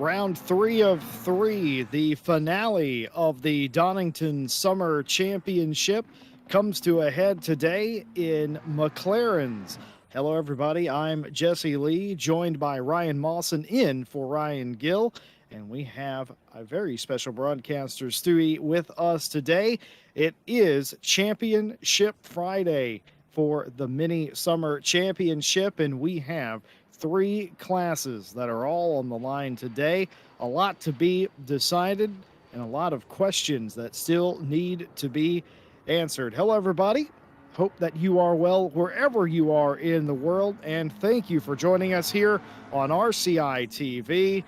Round 3 of 3, the finale of the Donington Summer Championship, comes to a head today in McLaren's. Hello, everybody. I'm Jesse Lee, joined by Ryan Mawson in for Ryan Gill. And we have a very special broadcaster, Stewie, with us today. It is Championship Friday for the Mini Summer Championship, and we have 3 classes that are all on the line today. A lot to be decided and a lot of questions that still need to be answered. Hello, everybody. Hope that you are well wherever you are in the world, and thank you for joining us here on RCI TV.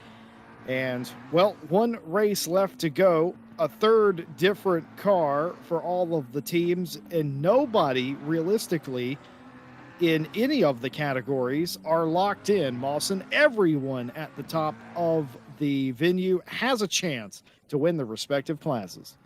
And, well, one race left to go, a third different car for all of the teams, and nobody realistically in any of the categories are locked in, Mawson. Everyone at the top of the venue has a chance to win the respective classes.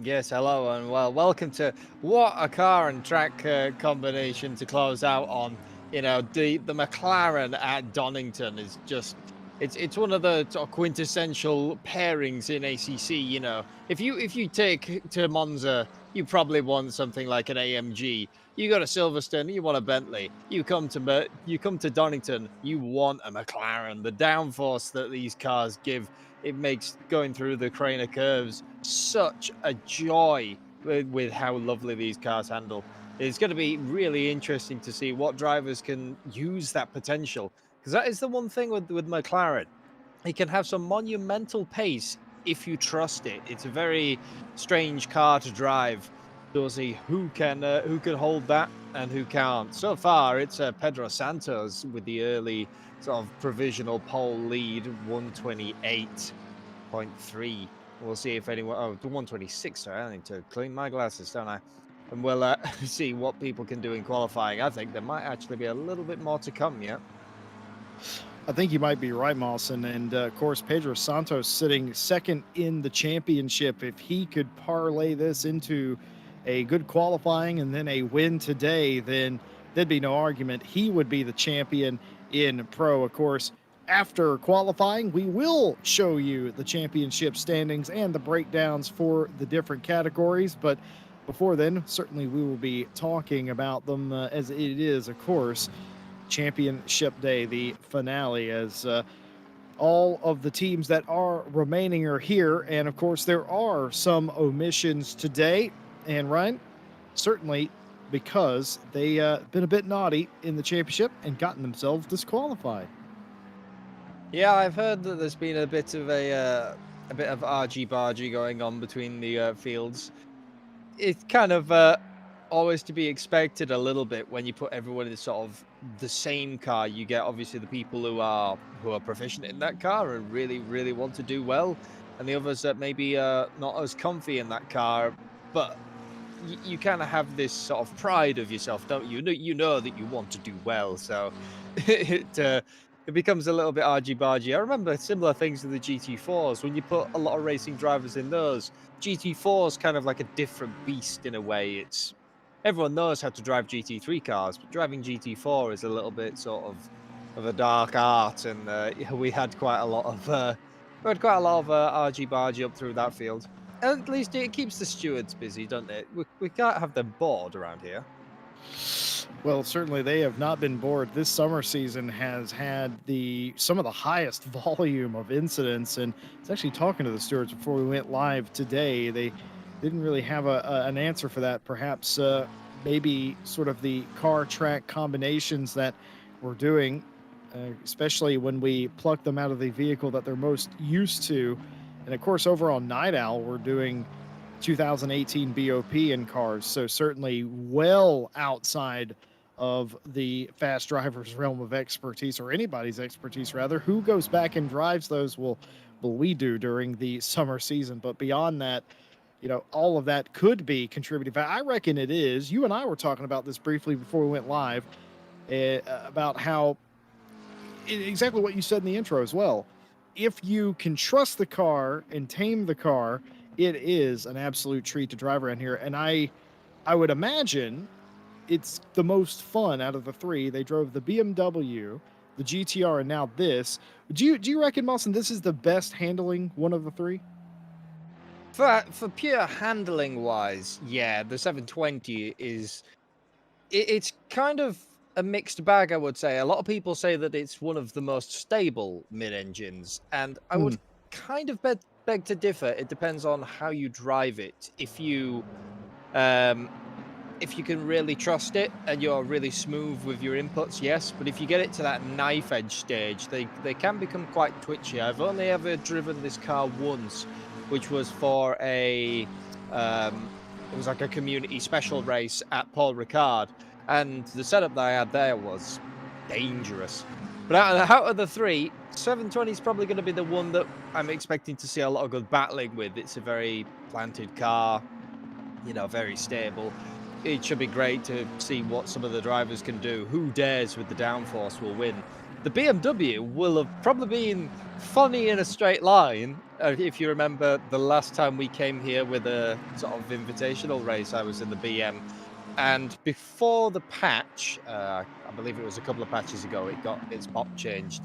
Yes, hello, and well, welcome to what a car and track combination to close out on You know, the McLaren at Donington is just it's one of the sort of quintessential pairings in ACC. You know, if you take to Monza, you probably want something like an AMG. You go to Silverstone, you want a Bentley. You come to Donington, you want a McLaren. The downforce that these cars give, it makes going through the Craner curves such a joy with how lovely these cars handle. It's going to be really interesting to see what drivers can use that potential, because that is the one thing with McLaren. It can have some monumental pace if you trust it. It's a very strange car to drive. So we'll see who can hold that and who can't. So far, it's Pedro Santos with the early sort of provisional pole lead, 128.3. We'll see if anyone. Oh, the 126. Sorry, I need to clean my glasses, don't I? And we'll see what people can do in qualifying. I think there might actually be a little bit more to come yet. I think you might be right, Mawson. And of course, Pedro Santos sitting second in the championship. If he could parlay this into a good qualifying and then a win today, then there'd be no argument. He would be the champion in pro. Of course, after qualifying, we will show you the championship standings and the breakdowns for the different categories. But before then, certainly we will be talking about them as it is, of course, Championship Day, the finale, as all of the teams that are remaining are here. And of course, there are some omissions today. And Ryan, certainly because they been a bit naughty in the championship and gotten themselves disqualified. Yeah, I've heard that there's been a bit of argy-bargy going on between the fields. It's kind of always to be expected a little bit when you put everyone in sort of the same car. You get obviously the people who are proficient in that car and really want to do well, and the others that maybe not as comfy in that car, but you kind of have this sort of pride of yourself, don't you? You know that you want to do well, so it becomes a little bit argy-bargy. I remember similar things with the GT4s. When you put a lot of racing drivers in those, GT4 is kind of like a different beast in a way. It's everyone knows how to drive GT3 cars, but driving GT4 is a little bit sort of a dark art, and we had quite a lot of argy-bargy up through that field. At least it keeps the stewards busy, doesn't it? We can't have them bored around here. Well, certainly they have not been bored. This summer season has had some of the highest volume of incidents, and it's actually talking to the stewards before we went live today. They didn't really have an answer for that. Perhaps maybe sort of the car track combinations that we're doing, especially when we pluck them out of the vehicle that they're most used to. And of course, over on Night Owl, we're doing 2018 BOP in cars, so certainly well outside of the fast driver's realm of expertise, or anybody's expertise rather. Who goes back and drives those will we do during the summer season. But beyond that, all of that could be contributing. I reckon it is. You and I were talking about this briefly before we went live, about how exactly what you said in the intro as well. If you can trust the car and tame the car, it is an absolute treat to drive around here. And I would imagine it's the most fun out of the three. They drove the BMW, the GTR, and now this. Do you reckon, Mawson, this is the best handling one of the three? For pure handling wise, yeah, the 720 is it's kind of a mixed bag, I would say. A lot of people say that it's one of the most stable mid-engines, and I would kind of beg to differ. It depends on how you drive it. If you can really trust it and you're really smooth with your inputs, yes. But if you get it to that knife edge stage, they can become quite twitchy. I've only ever driven this car once, which was for it was like a community special race at Paul Ricard. And the setup that I had there was dangerous. But out of the three, 720 is probably going to be the one that I'm expecting to see a lot of good battling with. It's a very planted car, very stable. It should be great to see what some of the drivers can do. Who dares with the downforce will win. The BMW will have probably been funny in a straight line. If you remember the last time we came here with a sort of invitational race, I was in the BM. And before the patch, I believe it was a couple of patches ago, it got its pop changed.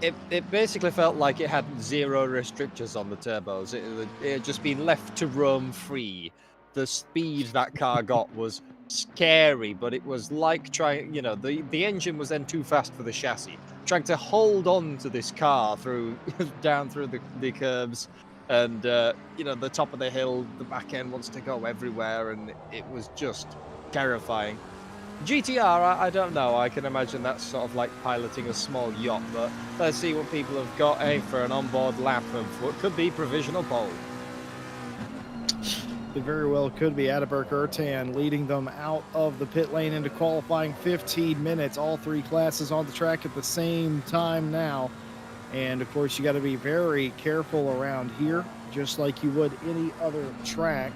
It basically felt like it had zero restrictions on the turbos. It had just been left to roam free. The speed that car got was scary, but it was like trying, the engine was then too fast for the chassis. Trying to hold on to this car through down through the curves and the top of the hill, the back end wants to go everywhere, and it was just terrifying. GTR, I don't know. I can imagine that's sort of like piloting a small yacht, but let's see what people have got, for an onboard lap of what could be provisional pole. It very well could be. Adalbert Ertan leading them out of the pit lane into qualifying 15 minutes. All three classes on the track at the same time now. And of course, you got to be very careful around here, just like you would any other track.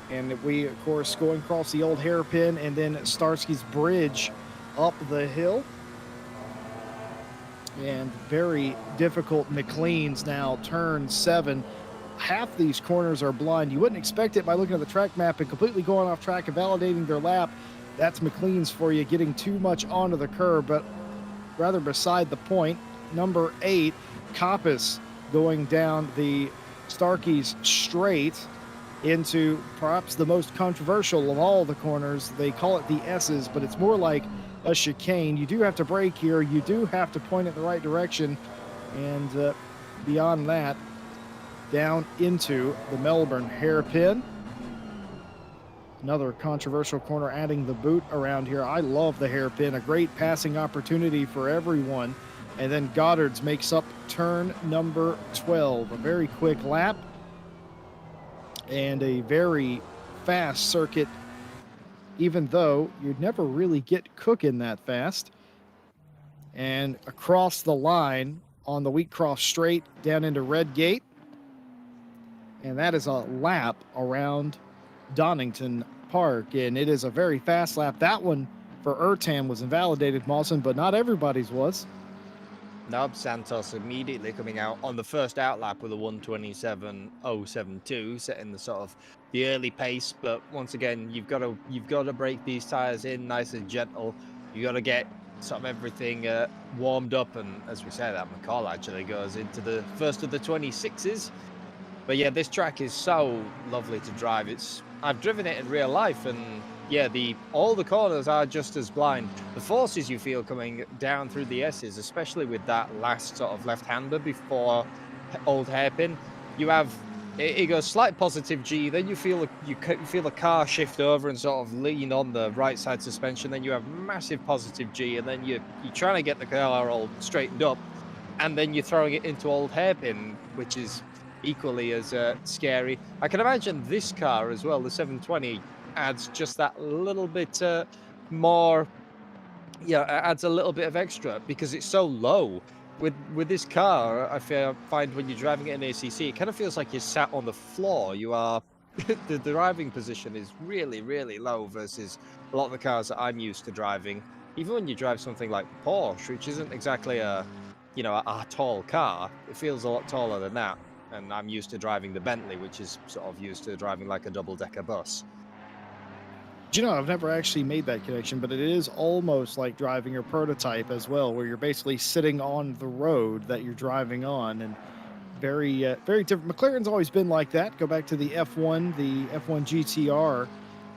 And we, of course, going across the old hairpin and then Starsky's Bridge up the hill. And very difficult McLean's now, turn 7. Half these corners are blind. You wouldn't expect it by looking at the track map and completely going off track and validating their lap. That's McLean's for you, getting too much onto the curb, but rather beside the point. Number 8, Coppice going down the Starkey's straight into perhaps the most controversial of all the corners. They call it the S's, but it's more like a chicane. You do have to brake here. You do have to point it in the right direction. And beyond that, down into the Melbourne hairpin. Another controversial corner, adding the boot around here. I love the hairpin, a great passing opportunity for everyone. And then Goddard's makes up turn number 12. A very quick lap and a very fast circuit, even though you'd never really get cooking that fast. And across the line on the Wheatcroft Straight down into Redgate. And that is a lap around Donington Park, and it is a very fast lap. That one for Ertan was invalidated, Mawson, but not everybody's was. Nope, Santos immediately coming out on the first out lap with a 1:27.072, setting the sort of the early pace. But once again, you've got to break these tires in nice and gentle. You got to get sort of everything warmed up, and as we said, that McCall actually goes into the first of the 26s. But yeah, this track is so lovely to drive. I've driven it in real life, and yeah, all the corners are just as blind. The forces you feel coming down through the S's, especially with that last sort of left-hander before old hairpin, you have it goes slight positive G, then you feel the car shift over and sort of lean on the right side suspension, then you have massive positive G, and then you're trying to get the car all straightened up, and then you're throwing it into old hairpin, which is equally as scary. I can imagine this car as well, the 720, adds just that little bit more. Yeah, it adds a little bit of extra because it's so low. With this car, I find when you're driving it in ACC, it kind of feels like you're sat on the floor. You are the driving position is really, really low versus a lot of the cars that I'm used to driving. Even when you drive something like Porsche, which isn't exactly a tall car, it feels a lot taller than that. And I'm used to driving the Bentley, which is sort of used to driving like a double-decker bus. Do you know, I've never actually made that connection, but it is almost like driving your prototype as well, where you're basically sitting on the road that you're driving on, and very, very different. McLaren's always been like that. Go back to the F1 GTR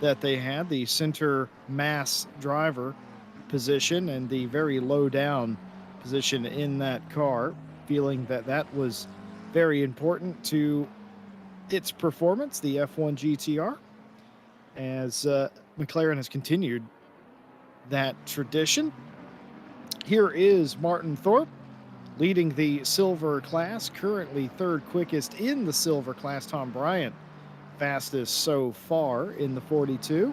that they had, the center mass driver position and the very low down position in that car, feeling that was very important to its performance, the F1 GTR, as McLaren has continued that tradition. Here is Martin Thorpe leading the silver class, currently third quickest in the silver class. Tom Bryant fastest so far in the 42,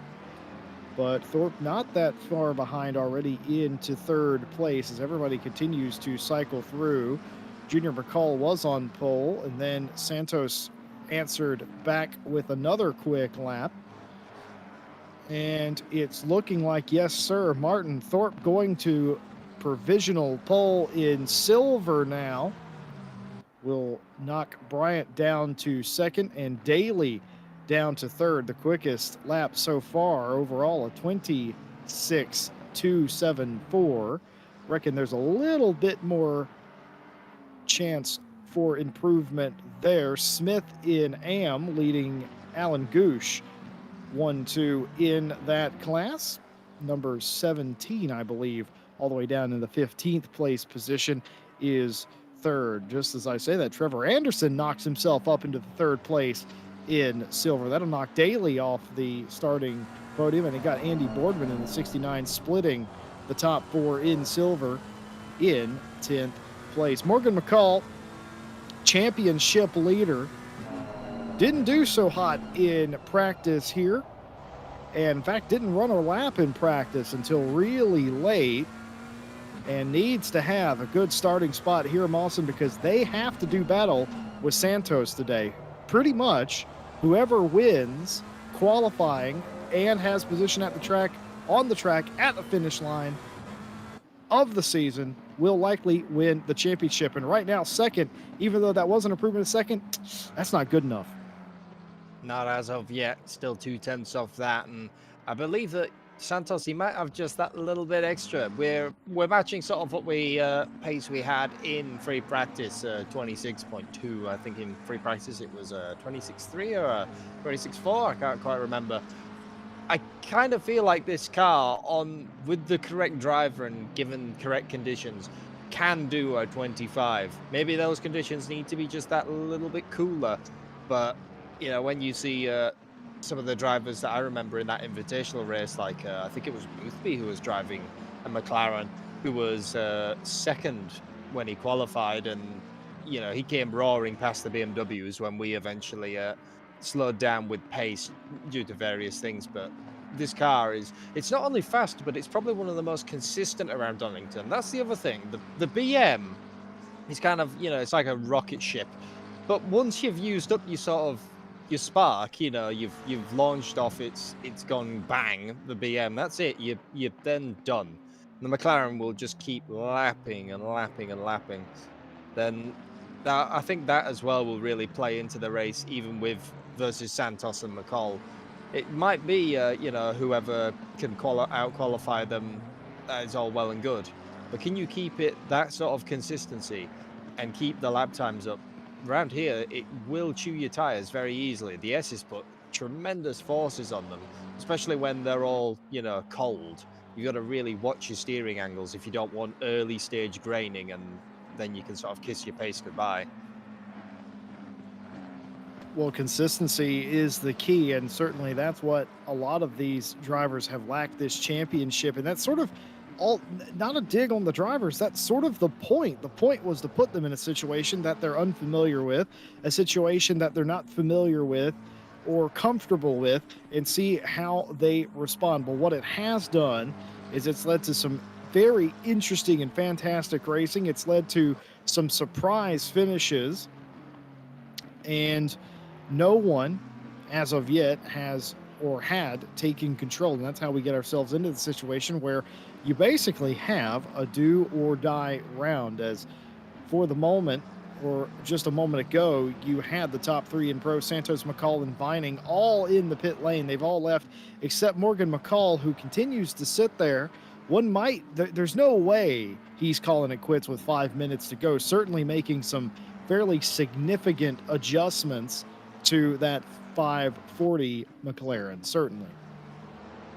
but Thorpe not that far behind already into third place as everybody continues to cycle through. Junior McCall was on pole, and then Santos answered back with another quick lap. And it's looking like, yes, sir, Martin Thorpe going to provisional pole in silver now. Will knock Bryant down to second, and Daly down to third. The quickest lap so far overall, a 26.274. Reckon there's a little bit more chance for improvement there. Smith in AM leading Alan Goosh 1-2 in that class. Number 17, I believe, all the way down in the 15th place position is third. Just as I say that, Trevor Anderson knocks himself up into the third place in silver. That'll knock Daly off the starting podium, and it got Andy Boardman in the 69 splitting the top four in silver in 10th place. Morgan McCall, championship leader, didn't do so hot in practice here, and in fact didn't run a lap in practice until really late, and needs to have a good starting spot here in Mawson because they have to do battle with Santos today. Pretty much whoever wins qualifying and has position at the track, on the track at the finish line of the season will likely win the championship. And right now, second, even though that wasn't improvement in second, that's not good enough. Not as of yet. Still 2/10 off that, and I believe that Santos, he might have just that little bit extra. We're matching sort of what we pace we had in free practice, 26.2. I think in free practice it was 26.3 or 26.4. I can't quite remember. I kind of feel like this car, on with the correct driver and given correct conditions, can do a 25. Maybe those conditions need to be just that little bit cooler, but you know, when you see some of the drivers that I remember in that invitational race, like I think it was Boothby who was driving a McLaren, who was second when he qualified, and you know, he came roaring past the BMWs when we eventually slowed down with pace due to various things. But this car it's not only fast, but it's probably one of the most consistent around Donington. That's the other thing. The BM is kind of, you know, it's like a rocket ship, but once you've used up your spark, you know, you've launched off, it's gone bang, the BM, that's it, you're then done. The McLaren will just keep lapping and lapping and lapping. Then I think that as well will really play into the race, even with versus Santos and McCall. It might be you know, whoever can out qualify them, that is all well and good, but can you keep it that sort of consistency and keep the lap times up? Around here, it will chew your tires very easily. The S's put tremendous forces on them, especially when they're all, you know, cold. You got to really watch your steering angles if you don't want early stage graining, and then you can sort of kiss your pace goodbye. Well, consistency is the key, and certainly that's what a lot of these drivers have lacked this championship, and that's sort of all, not a dig on the drivers, that's sort of the point. The point was to put them in a situation that they're unfamiliar with, a situation that they're not familiar with or comfortable with, and see how they respond. But what it has done is it's led to some very interesting and fantastic racing. It's led to some surprise finishes, and no one as of yet has or had taken control. And that's how we get ourselves into the situation where you basically have a do or die round, as for the moment, or just a moment ago, you had the top three in pro, Santos, McCall, and Vining, all in the pit lane. They've all left except Morgan McCall, who continues to sit there. There's no way he's calling it quits with 5 minutes to go, certainly making some fairly significant adjustments to that 540 McLaren, certainly.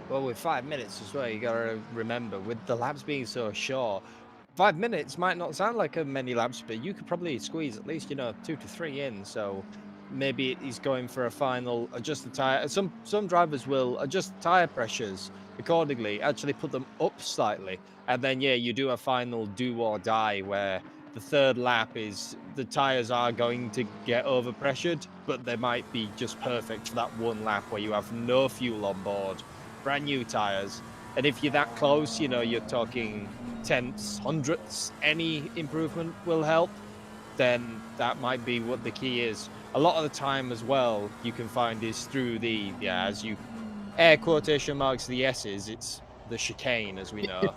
Well, with 5 minutes as well, you got to remember, with the laps being so short, 5 minutes might not sound like a many laps, but you could probably squeeze at least, you know, 2 to 3 in. So maybe he's going for a final, adjust the tire. Some drivers will adjust tire pressures accordingly, actually put them up slightly, and then yeah, you do a final do or die where the third lap is the tires are going to get overpressured, but they might be just perfect for that one lap where you have no fuel on board, brand new tires. And if you're that close, you know, you're talking tenths, hundredths, any improvement will help. Then that might be what the key is. A lot of the time as well, you can find is through the, yeah, as you air quotation marks the S's, it's the chicane, as we know.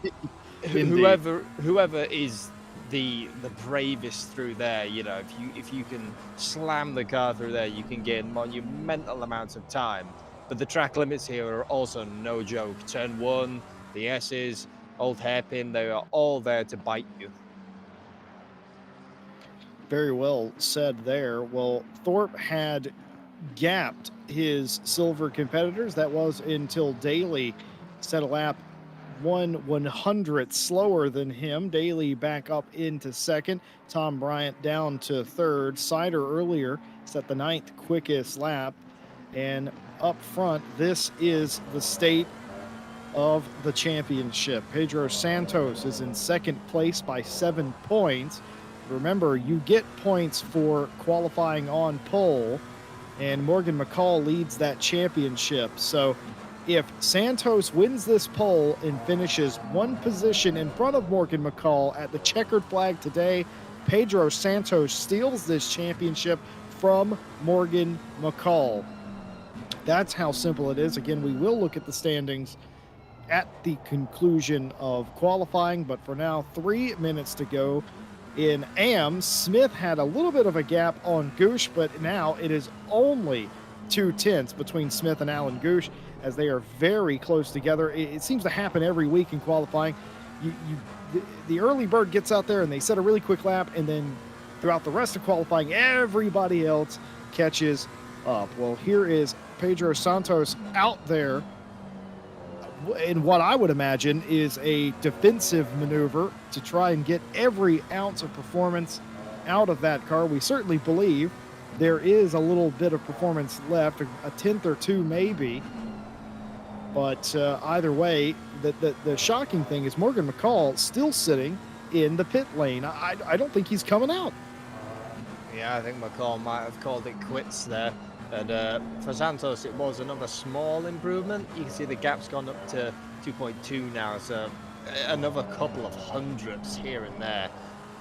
whoever is the bravest through there. You know, if you can slam the car through there, you can gain monumental amounts of time. But the track limits here are also no joke. Turn 1, the S's, old hairpin, they are all there to bite you. Very well said there. Well, Thorpe had gapped his silver competitors. That was until Daly set a lap 1/100th slower than him. Daly back up into second. Tom Bryant down to third. Sider earlier set the ninth quickest lap. And up front, this is the state of the championship. Pedro Santos is in second place by 7 points. Remember, you get points for qualifying on pole, and Morgan McCall leads that championship. So if Santos wins this pole and finishes one position in front of Morgan McCall at the checkered flag today, Pedro Santos steals this championship from Morgan McCall. That's how simple it is. Again, we will look at the standings at the conclusion of qualifying, but for now, 3 minutes to go in AM. Smith had a little bit of a gap on Gooch, but now it is only 2/10 between Smith and Alan Gooch, as they are very close together. It seems to happen every week in qualifying. The early bird gets out there and they set a really quick lap, and then throughout the rest of qualifying, everybody else catches up. Well, here is Pedro Santos out there in what I would imagine is a defensive maneuver to try and get every ounce of performance out of that car. We certainly believe there is a little bit of performance left, a tenth or two maybe. But either way, the shocking thing is Morgan McCall still sitting in the pit lane. I don't think he's coming out. Yeah, I think McCall might have called it quits there. And for Santos, it was another small improvement. You can see the gap's gone up to 2.2 now, so another couple of hundredths here and there.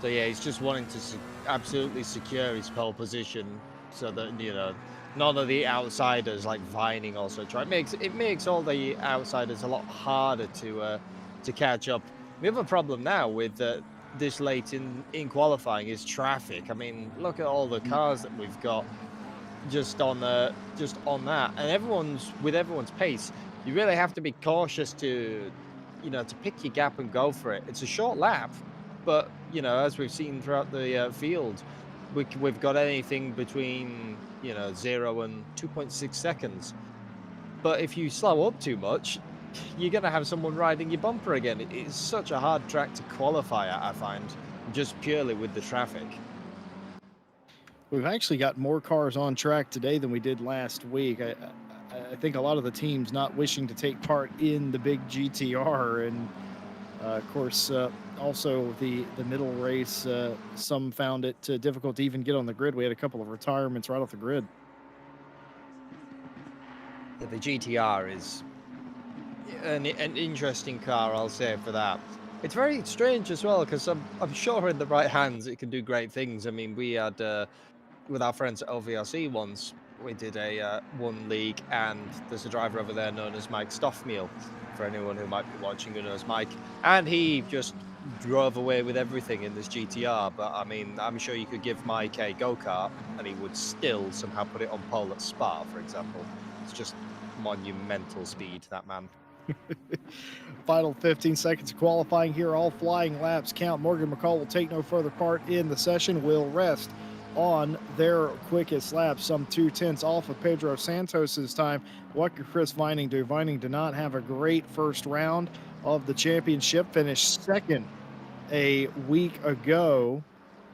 So yeah, he's just wanting to absolutely secure his pole position so that, you know, none of the outsiders like Vining also try. It makes all the outsiders a lot harder to catch up. We have a problem now with this late in qualifying is traffic. I mean, look at all the cars that we've got just on that, and everyone's pace. You really have to be cautious to, you know, to pick your gap and go for it. It's a short lap, but you know, as we've seen throughout the field, we've got anything between, you know, 0 and 2.6 seconds. But if you slow up too much, you're gonna have someone riding your bumper again. It's such a hard track to qualify at, I find, just purely with the traffic. We've actually got more cars on track today than we did last week. I think a lot of the teams not wishing to take part in the big GTR, and of course, also the middle race. Some found it difficult to even get on the grid. We had a couple of retirements right off the grid. Yeah, the GTR is an interesting car, I'll say, for that. It's very strange as well, because I'm sure in the right hands it can do great things. I mean, we had with our friends at OVRC once, we did a one league, and there's a driver over there known as Mike Stoffmeal, for anyone who might be watching who knows Mike, and he just drove away with everything in this GTR. But I mean, I'm sure you could give Mike a go-kart and he would still somehow put it on pole at Spa, for example. It's just monumental speed, that man. Final 15 seconds of qualifying here. All flying laps count. Morgan McCall will take no further part in the session. Will rest on their quickest lap, some 2/10 off of Pedro Santos's time. What could Chris Vining do? Vining did not have a great first round of the championship, finished second a week ago,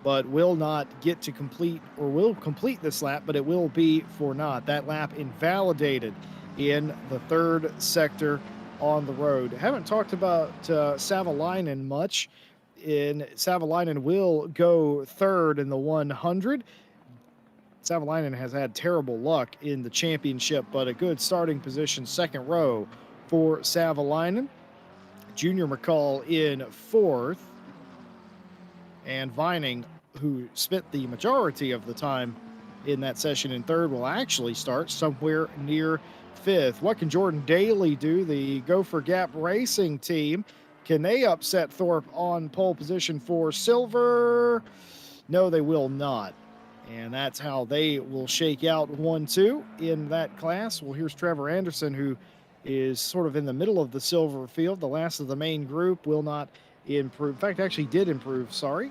but will not get to complete, or will complete this lap, but it will be for naught. That lap invalidated in the third sector on the road. Haven't talked about Savalainen much. Savalainen will go third in the 100. Savalainen has had terrible luck in the championship, but a good starting position, second row for Savalainen. Junior McCall in fourth. And Vining, who spent the majority of the time in that session in third, will actually start somewhere near fifth. What can Jordan Daly do? The Gopher Gap Racing team Can they upset Thorpe on pole position for silver? No, they will not. And that's how they will shake out 1-2 in that class. Well, here's Trevor Anderson, who is sort of in the middle of the silver field. The last of the main group will not improve. In fact, actually did improve, sorry,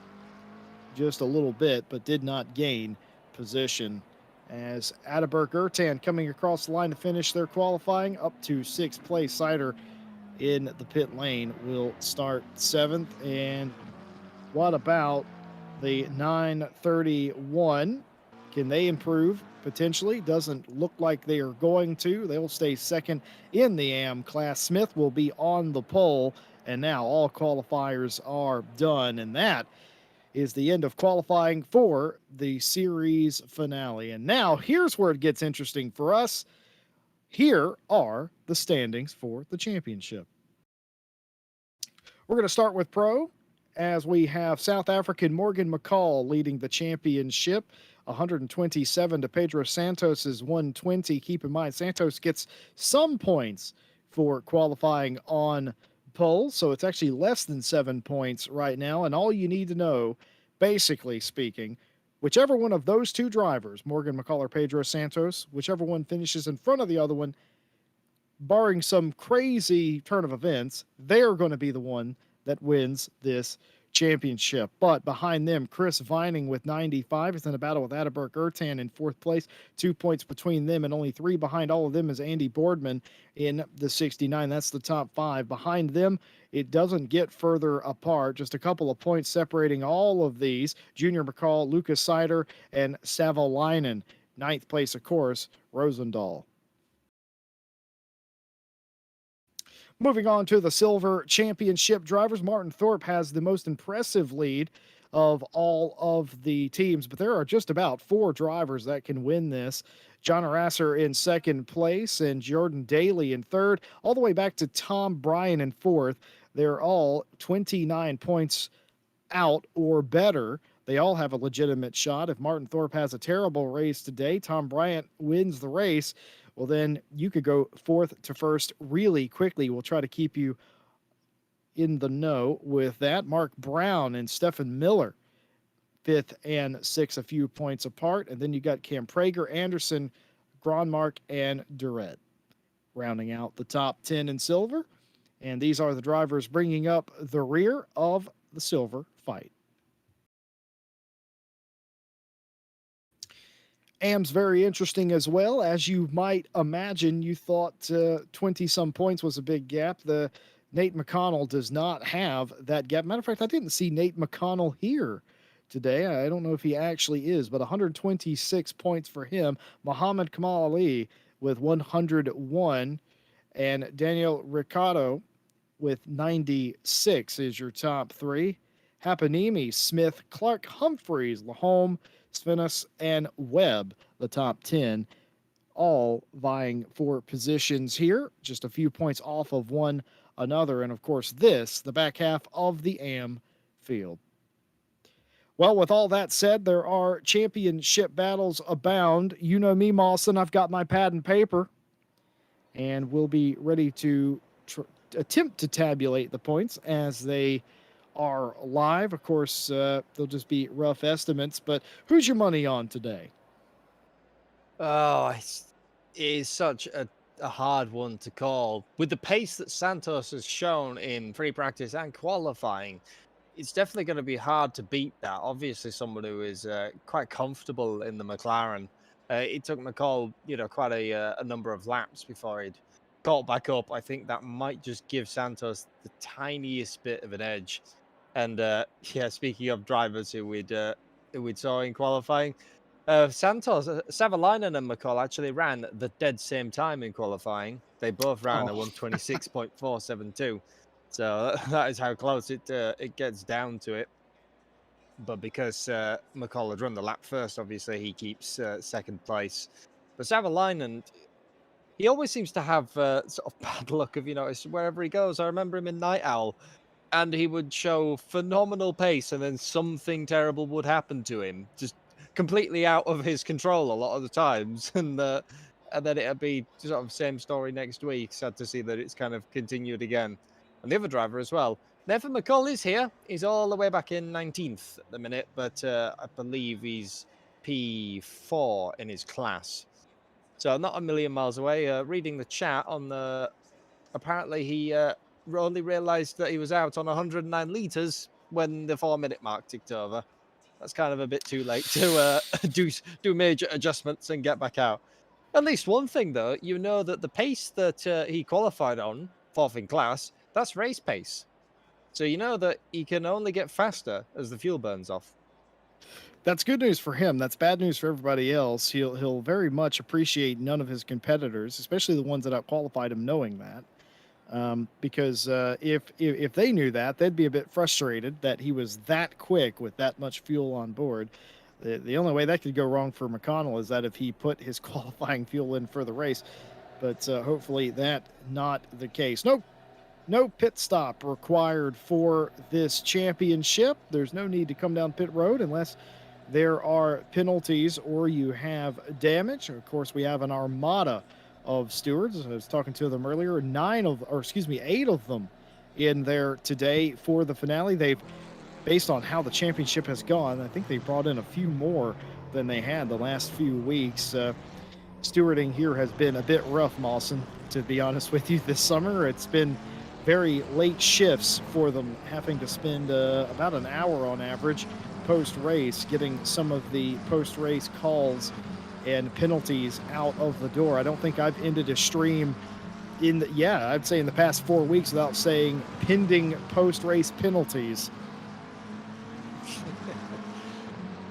just a little bit, but did not gain position. As Ataberk Ertan coming across the line to finish their qualifying up to sixth place. Sider in the pit lane will start seventh. And what about the 931? Can they improve? Potentially. Doesn't look like they are going to. They'll stay second in the AM class. Smith will be on the pole. And now all qualifiers are done. And that is the end of qualifying for the series finale. And now here's where it gets interesting for us. Here are the standings for the championship. We're going to start with Pro, as we have South African Morgan McCall leading the championship, 127 to Pedro Santos's 120. Keep in mind, Santos gets some points for qualifying on pole, so it's actually less than 7 points right now. And all you need to know, basically speaking, whichever one of those two drivers, Morgan McCall or Pedro Santos, whichever one finishes in front of the other one, barring some crazy turn of events, they're going to be the one that wins this championship. But behind them, Chris Vining with 95 is in a battle with Ataberk Ertan in fourth place. 2 points between them, and only 3 behind all of them is Andy Boardman in the 69. That's the top 5. Behind them, it doesn't get further apart. Just a couple of points separating all of these. Junior McCall, Lucas Sider, and Savolainen. Ninth place, of course, Rosendahl. Moving on to the Silver Championship drivers, Martin Thorpe has the most impressive lead of all of the teams, but there are just about 4 drivers that can win this. John Arasser in second place and Jordan Daly in third, all the way back to Tom Bryan in fourth. They're all 29 points out or better. They all have a legitimate shot. If Martin Thorpe has a terrible race today, Tom Bryant wins the race, well, then you could go fourth to first really quickly. We'll try to keep you in the know with that. Mark Brown and Stephen Miller, fifth and sixth, a few points apart. And then you got Cam Prager, Anderson, Gronmark, and Durrett rounding out the top 10 in silver. And these are the drivers bringing up the rear of the silver fight. AM's very interesting as well. As you might imagine, you thought 20-some points was a big gap. The Nate McConnell does not have that gap. Matter of fact, I didn't see Nate McConnell here today. I don't know if he actually is, but 126 points for him. Muhammad Kamal Ali with 101, and Daniel Ricciardo with 96 is your top 3. Hapanimi, Smith, Clark, Humphreys, Lahome, Svenas, and Webb, the top 10, all vying for positions here, just a few points off of one another. And of course, this, the back half of the AM field. Well, with all that said, there are championship battles abound. You know me, Mawson. I've got my pad and paper, and we'll be ready to attempt to tabulate the points as they are live. Of course, they'll just be rough estimates, but who's your money on today? Oh, it is such a hard one to call. With the pace that Santos has shown in free practice and qualifying, it's definitely going to be hard to beat that. Obviously, someone who is quite comfortable in the McLaren. It took McCall, quite a number of laps before he'd caught back up. I think that might just give Santos the tiniest bit of an edge. And speaking of drivers who we'd saw in qualifying, Santos, Savalainen and McCall actually ran the dead same time in qualifying. They both ran a 126.472. So that is how close it gets down to it. But because McCall had run the lap first, obviously he keeps second place. But Savalainen, he always seems to have sort of bad luck, if you notice, wherever he goes. I remember him in Night Owl, and he would show phenomenal pace, and then something terrible would happen to him, just completely out of his control a lot of the times. And then it'd be sort of same story next week. Sad to see that it's kind of continued again. and the other driver as well. Nathan McCall is here. He's all the way back in 19th at the minute, but I believe he's P4 in his class. So not a million miles away. Reading the chat on the, apparently he only realised that he was out on 109 litres when the 4-minute mark ticked over. That's kind of a bit too late to do major adjustments and get back out. At least one thing though, you know that the pace that he qualified on, 4th in class, that's race pace. So you know that he can only get faster as the fuel burns off. That's good news for him. That's bad news for everybody else. He'll very much appreciate none of his competitors, especially the ones that outqualified him, knowing that. Because if they knew that, they'd be a bit frustrated that he was that quick with that much fuel on board. The only way that could go wrong for Mcconnell is that if he put his qualifying fuel in for the race. But hopefully that not the case. No pit stop required for this championship. There's no need to come down pit road unless there are penalties or you have damage. Of course, we have an armada of stewards. I was talking to them earlier. 8 of them in there today for the finale. They've, based on how the championship has gone, I think they brought in a few more than they had the last few weeks. Stewarding here has been a bit rough, Mawson, to be honest with you, this summer. It's been very late shifts for them, having to spend about an hour on average post-race, getting some of the post-race calls and penalties out of the door. I don't think I've ended a stream I'd say in the past 4 weeks without saying pending post-race penalties.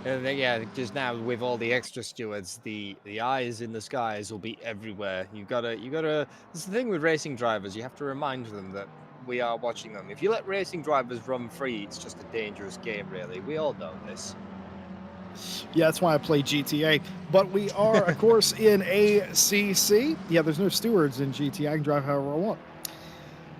And yeah, just now with all the extra stewards, the eyes in the skies will be everywhere. You gotta. It's the thing with racing drivers. You have to remind them that we are watching them. If you let racing drivers run free, it's just a dangerous game, really. We all know this. Yeah, that's why I play GTA. But we are, of course, in ACC. Yeah, there's no stewards in GTA. I can drive however I want.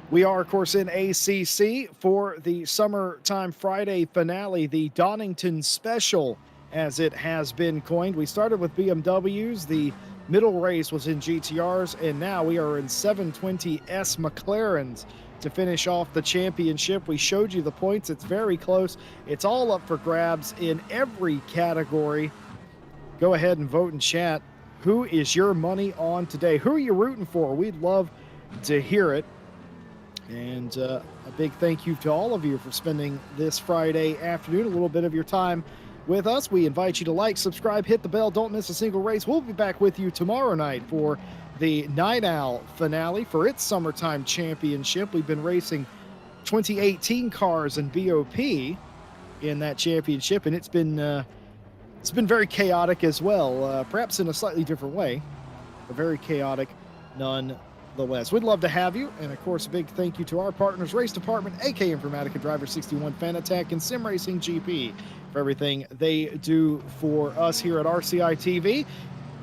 We are, of course, in ACC for the Summertime Friday finale, the Donington Special, as it has been coined. We started with BMWs. The middle race was in GTRs, and now we are in 720S McLarens to finish off the championship. We showed you the points. It's very close. It's all up for grabs in every category. Go ahead and vote in chat. Who is your money on today? Who are you rooting for? We'd love to hear it. And a big thank you to all of you for spending this Friday afternoon, a little bit of your time with us. We invite you to like, subscribe, hit the bell, don't miss a single race. We'll be back with you tomorrow night for the Night Owl finale for its Summertime Championship. We've been racing 2018 cars and BOP in that championship, and it's been very chaotic as well, perhaps in a slightly different way, but very chaotic nonetheless. We'd love to have you, and of course, a big thank you to our partners, Race Department, AK Informatica, Driver 61, Fanatec, and Sim Racing GP for everything they do for us here at RCI TV.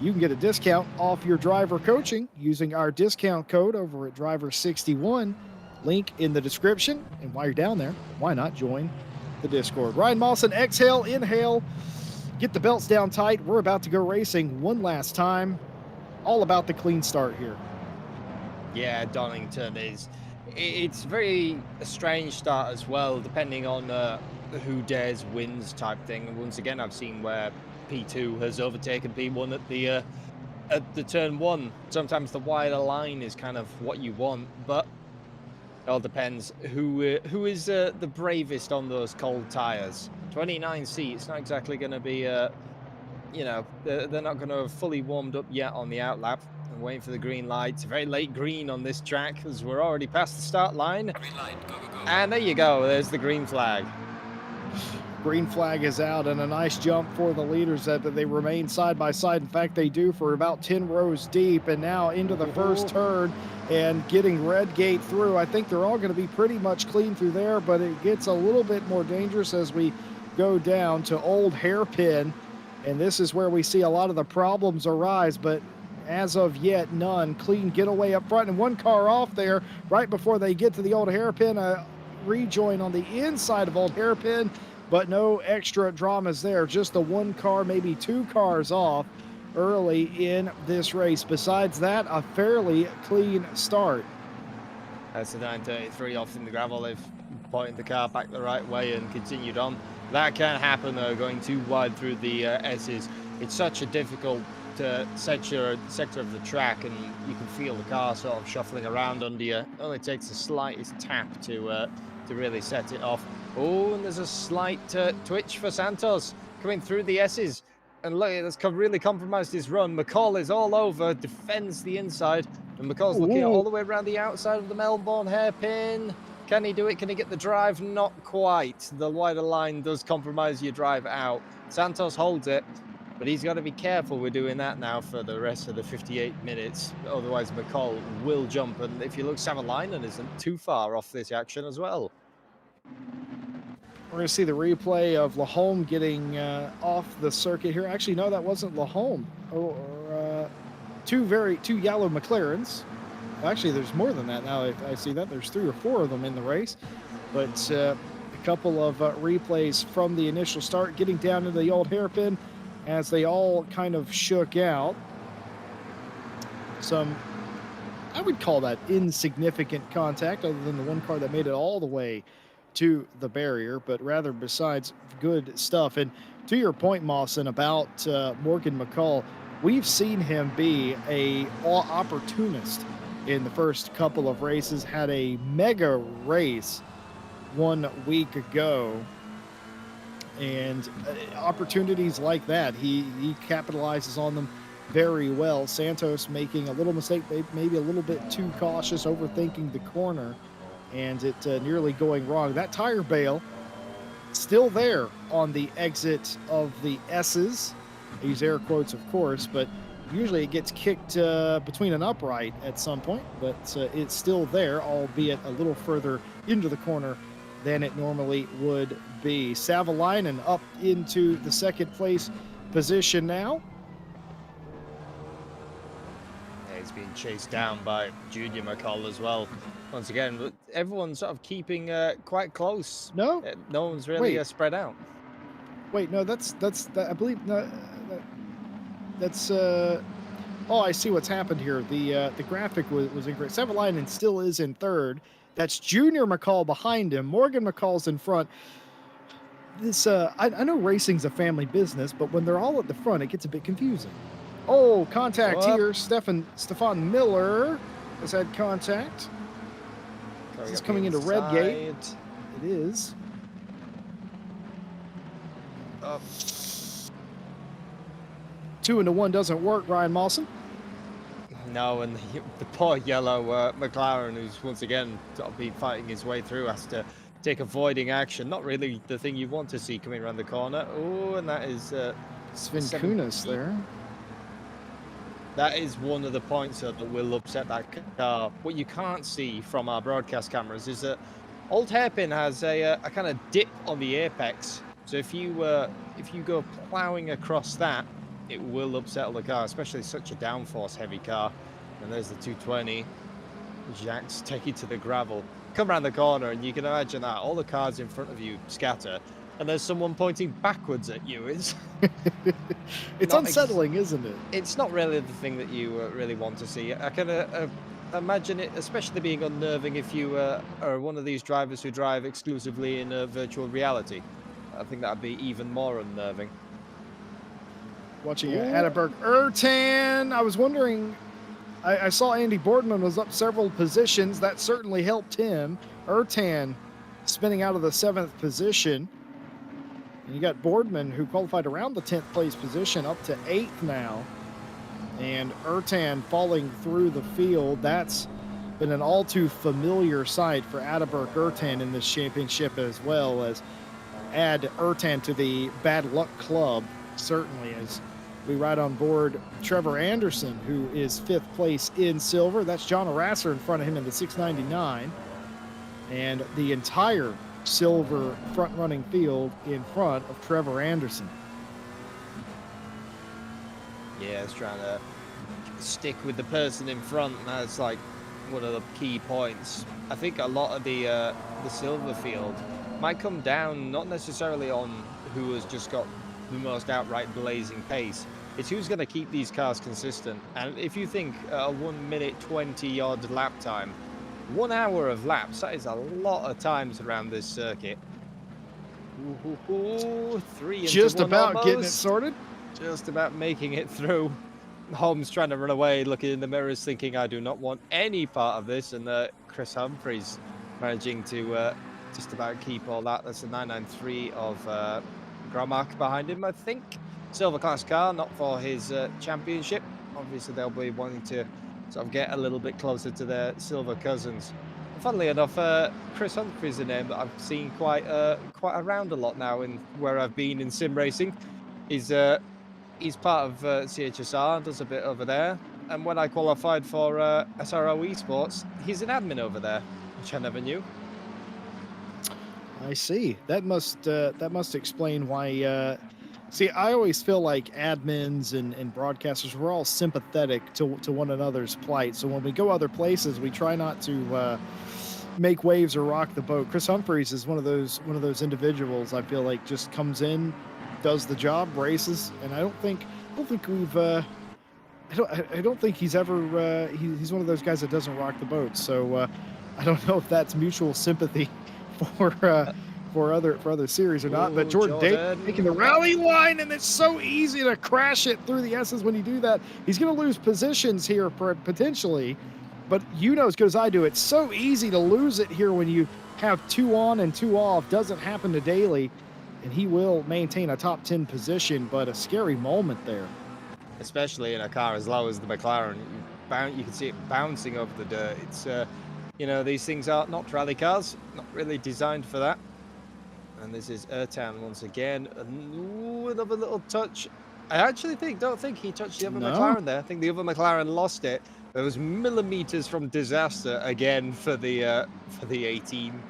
You can get a discount off your driver coaching using our discount code over at Driver 61. Link in the description. And while you're down there, why not join the Discord? Ryan Mawson, exhale, inhale, get the belts down tight. We're about to go racing one last time. All about the clean start here. Yeah, Donington it's very a strange start as well, depending on who dares wins type thing. And once again, I've seen where P2 has overtaken P1 at the turn 1. Sometimes the wider line is kind of what you want, but it all depends who is the bravest on those cold tires. 29 seats, not exactly going to be they're not going to have fully warmed up yet on the outlap. I'm waiting for the green light. It's a very late green on this track as we're already past the start line. Green light, go, go, go. And there you go. There's the green flag. Green flag is out, and a nice jump for the leaders that they remain side by side. In fact, they do for about 10 rows deep, and now into the first turn and getting red gate through. I think they're all going to be pretty much clean through there, but it gets a little bit more dangerous as we go down to Old Hairpin, and this is where we see a lot of the problems arise, but as of yet, none. Clean getaway up front, and one car off there right before they get to the Old Hairpin. A rejoin on the inside of Old Hairpin, but no extra dramas there. Just the one car, maybe two cars off early in this race. Besides that, a fairly clean start. That's the 933 off in the gravel. They've pointed the car back the right way and continued on. That can't happen though, going too wide through the S's. It's such a difficult sector of the track, and you can feel the car sort of shuffling around under you. It only takes the slightest tap to really set it off. Oh, and there's a slight twitch for Santos coming through the S's. And look, that's really compromised his run. McCall is all over, defends the inside, and McCall's looking all the way around the outside of the Melbourne hairpin. Can he do it? Can he get the drive? Not quite. The wider line does compromise your drive out. Santos holds it, but he's got to be careful with doing that now for the rest of the 58 minutes. Otherwise, McCall will jump. And if you look, Savalainen isn't too far off this action as well. We're going to see the replay of Lahome getting off the circuit here. Actually, no, that wasn't Lahome. Two yellow McLarens. Actually, there's more than that now. I see that. There's 3 or 4 of them in the race. But a couple of replays from the initial start, getting down into the old hairpin as they all kind of shook out. Some, I would call that insignificant contact, other than the one car that made it all the way to the barrier, but rather besides good stuff. And to your point, Mawson, about Morgan McCall, we've seen him be a opportunist in the first couple of races. Had a mega race 1 week ago, and opportunities like that, he capitalizes on them very well. Santos making a little mistake, maybe a little bit too cautious, overthinking the corner, and it nearly going wrong. That tire bail still there on the exit of the S's. I use air quotes, of course, but usually it gets kicked between an upright at some point, but it's still there, albeit a little further into the corner than it normally would be. Savalainen up into the second place position now. Yeah, he's being chased down by Junior McCall as well. Once again, everyone's sort of keeping quite close. No, no one's really spread out. Wait, no, that's I believe that's. Oh, I see what's happened here. The graphic was incorrect. Savalainen still is in third. That's Junior McCall behind him. Morgan McCall's in front. This I know racing's a family business, but when they're all at the front, it gets a bit confusing. Oh, contact here. Stefan Miller has had contact. This is coming into red gate. It is. Oh. 2 into 1 doesn't work, Ryan Mawson. No, and the poor yellow McLaren, who's once again sort of been fighting his way through, has to take avoiding action. Not really the thing you want to see coming around the corner. Oh, and that is Sven Kunis there. That is one of the points that will upset that car. What you can't see from our broadcast cameras is that Old Hairpin has a kind of dip on the apex. So if you go plowing across that, it will upset the car, especially such a downforce heavy car. And there's the 220. Jacques take it to the gravel. Come around the corner and you can imagine that all the cars in front of you scatter, and there's someone pointing backwards at you. It's unsettling, isn't it? It's not really the thing that you really want to see. I can imagine it, especially being unnerving if you are one of these drivers who drive exclusively in virtual reality. I think that'd be even more unnerving. Watching Adalbert Ertan. I was wondering, I saw Andy Boardman was up several positions. That certainly helped him. Ertan spinning out of the 7th position. And you got Boardman, who qualified around the 10th place position, up to 8th now. And Ertan falling through the field. That's been an all too familiar sight for Adalbert Ertan in this championship, as well as add Ertan to the bad luck club, certainly, as we ride on board Trevor Anderson, who is 5th place in silver. That's John Arasser in front of him in the 699. And the entire silver front-running field in front of Trevor Anderson. Yeah, it's trying to stick with the person in front. That's like one of the key points. I think a lot of the silver field might come down not necessarily on who has just got the most outright blazing pace. It's who's going to keep these cars consistent. And if you think a 1 minute 20 odd lap time 1 hour of laps. That is a lot of times around this circuit. Ooh, 3 into Just 1 about getting it almost. sorted. Just about making it through. Holmes trying to run away, looking in the mirrors, thinking, I do not want any part of this. And Chris Humphries managing to just about keep all that. That's a 993 of Gromark behind him, I think. Silver class car, not for his championship. Obviously, they'll be wanting to sort of get a little bit closer to their silver cousins. Funnily enough, Chris Humphries is a name that I've seen quite around a lot now in where I've been in sim racing. He's part of CHSR, does a bit over there. And when I qualified for SRO Esports, he's an admin over there, which I never knew. I see. That must explain why. See, I always feel like admins and broadcasters, we're all sympathetic to one another's plight. So when we go other places, we try not to make waves or rock the boat. Chris Humphries is one of those individuals. I feel like just comes in, does the job, races, and I don't think we've. I don't think he's ever. He's one of those guys that doesn't rock the boat. So I don't know if that's mutual sympathy for other series or not. But Ooh, Jordan Jordan. taking the rally line, and it's so easy to crash it through the S's when you do that. He's going to lose positions here potentially, but you know as good as I do, it's so easy to lose it here when you have 2 on and 2 off. Doesn't happen to Daly, and he will maintain a top 10 position, but a scary moment there. Especially in a car as low as the McLaren, you can see it bouncing over the dirt. It's you know, these things are not rally cars, not really designed for that. And this is Ertan once again. Ooh, another little touch. I actually don't think he touched the other McLaren there. I think the other McLaren lost it. There was millimeters from disaster again for the 18.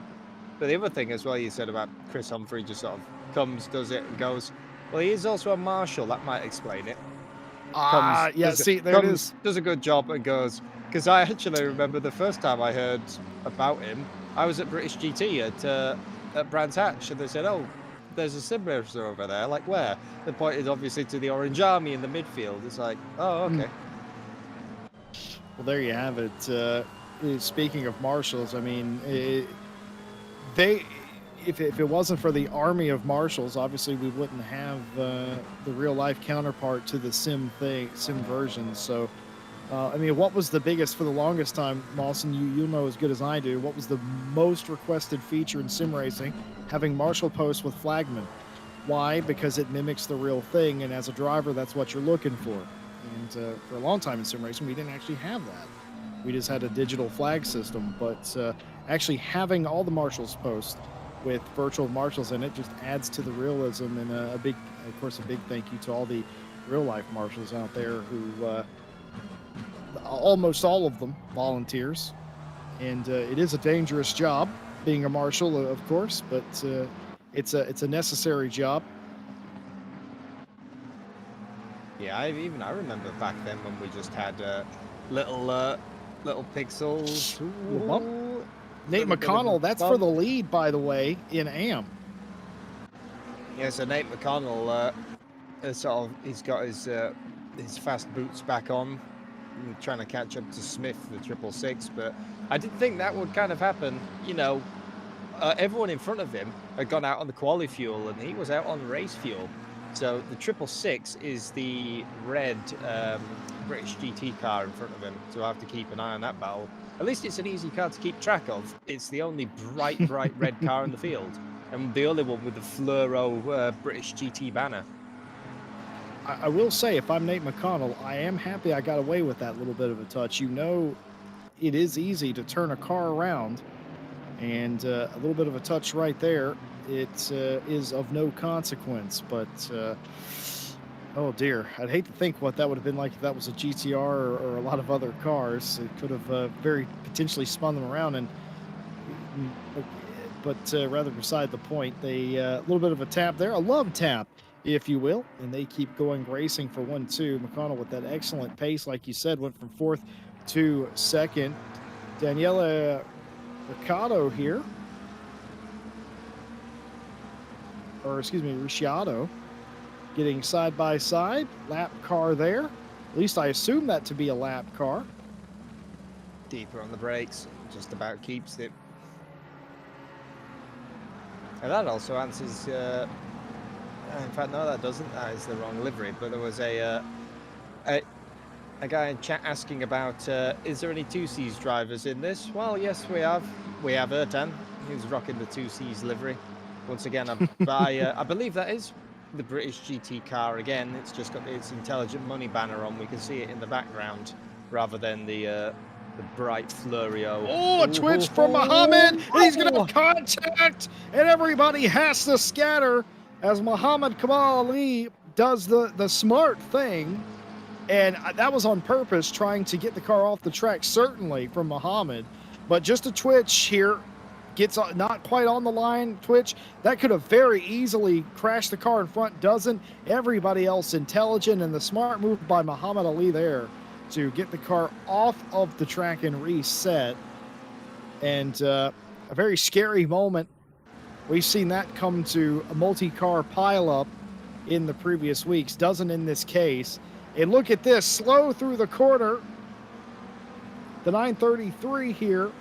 But the other thing as well you said about Chris Humphrey just sort of comes, does it, and goes. Well, he is also a marshal. That might explain it. Yeah, see, there it is. Does a good job and goes. Because I actually remember the first time I heard about him, I was at British GT at Brands Hatch, and they said, "Oh, there's a sim racer over there." Like, where? They pointed obviously to the Orange Army in the midfield. It's like, oh, okay. Well, there you have it. Speaking of marshals, I mean, if it wasn't for the army of marshals, obviously we wouldn't have the real life counterpart to the sim version. So, I mean, what was the biggest for the longest time, Mawson? You know as good as I do. What was the most requested feature in sim racing? Having marshal posts with flagmen. Why? Because it mimics the real thing, and as a driver, that's what you're looking for. And for a long time in sim racing, we didn't actually have that. We just had a digital flag system, but actually having all the marshals posts with virtual marshals in it just adds to the realism, and a big thank you to all the real life marshals out there who almost all of them volunteers, and it is a dangerous job being a marshal, of course, but it's a necessary job. Yeah, I remember back then when we just had little pixels. Ooh, Nate McConnell, that's for the lead, by the way, in AM. Yeah, so Nate McConnell, sort of, he's got his fast boots back on, trying to catch up to Smith, the 666. But I did think that would kind of happen. You know, everyone in front of him had gone out on the quali fuel, and he was out on race fuel. So the 666 is the red British GT car in front of him, so I have to keep an eye on that battle. At least it's an easy car to keep track of. It's the only bright red car in the field, and the only one with the fluoro British GT banner. I will say, if I'm Nate McConnell, I am happy I got away with that little bit of a touch. You know, it is easy to turn a car around, and a little bit of a touch right there, it is of no consequence. But oh dear, I'd hate to think what that would have been like if that was a GTR or a lot of other cars. It could have very potentially spun them around, but rather beside the point. They a little bit of a tap there, a love tap, if you will, and they keep going racing for 1-2. McConnell with that excellent pace, like you said, went from 4th to 2nd. Daniela Ricciardo here, or excuse me, Ricciardo, getting side by side, lap car there. At least I assume that to be a lap car. Deeper on the brakes, just about keeps it. And that also answers. In fact, no, that doesn't. That is the wrong livery. But there was a guy in chat asking about, is there any 2Cs drivers in this? Well, yes, we have. We have Ertan, who's rocking the 2Cs livery. Once again, I believe that is the British GT car again. It's just got its Intelligent Money banner on. We can see it in the background rather than the bright Flurio. Oh, a twitch from Muhammad. He's going to have contact, and everybody has to scatter as Muhammad Kamal Ali does the smart thing. And that was on purpose, trying to get the car off the track, certainly from Muhammad. But just a twitch here, gets not quite on the line, twitch. That could have very easily crashed the car in front, doesn't. Everybody else intelligent, and the smart move by Muhammad Ali there to get the car off of the track and reset. And a very scary moment. We've seen that come to a multi-car pileup in the previous weeks. Doesn't in this case. And look at this, slow through the corner. The 933 here.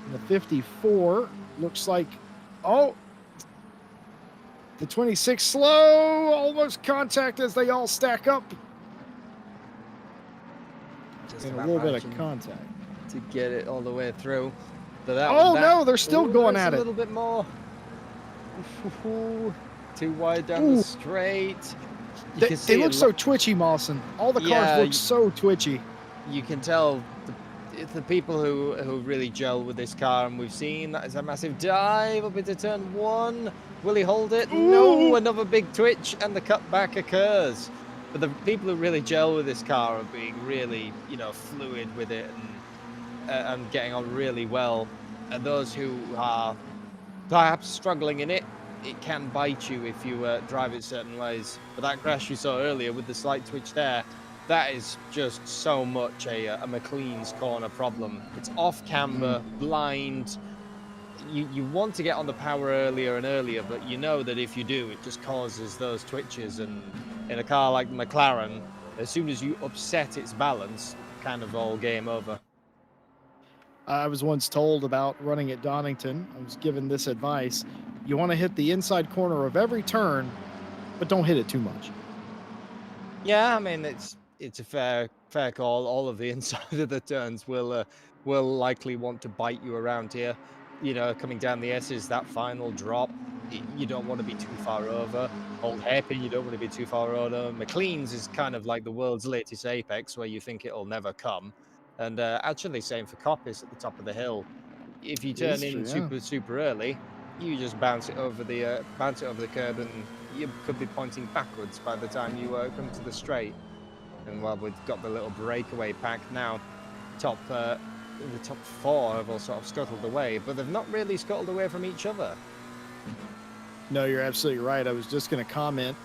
And the 54 looks like, oh, the 26 slow, almost contact as they all stack up. Just and a little bit of contact. To get it all the way through. But no, they're still going at it. A little bit more. Too wide down the straight. They look so twitchy, Mawson. All the cars look so twitchy. You can tell the people who really gel with this car, and we've seen that is a massive dive up into turn 1. Will he hold it? Ooh. No, another big twitch, and the cutback occurs. But the people who really gel with this car are being really, fluid with it and getting on really well. And those who are perhaps struggling in it, it can bite you if you drive it certain ways. But that crash you saw earlier with the slight twitch there, that is just so much a McLean's corner problem. It's off camber, blind. You want to get on the power earlier and earlier, but you know that if you do, it just causes those twitches. And in a car like the McLaren, as soon as you upset its balance, kind of all game over. I was once told about running at Donington. I was given this advice. You want to hit the inside corner of every turn, but don't hit it too much. Yeah, I mean, it's a fair call. All of the inside of the turns will likely want to bite you around here. Coming down the S's, that final drop, you don't want to be too far over. Old hairpin, you don't want to be too far over. McLean's is kind of like the world's latest apex, where you think it'll never come. And actually, same for Coppice at the top of the hill. If you turn in super early, you just bounce it over the curb, and you could be pointing backwards by the time you come to the straight. And while we've got the little breakaway pack now, the top 4 have all sort of scuttled away, but they've not really scuttled away from each other. No, you're absolutely right. I was just going to comment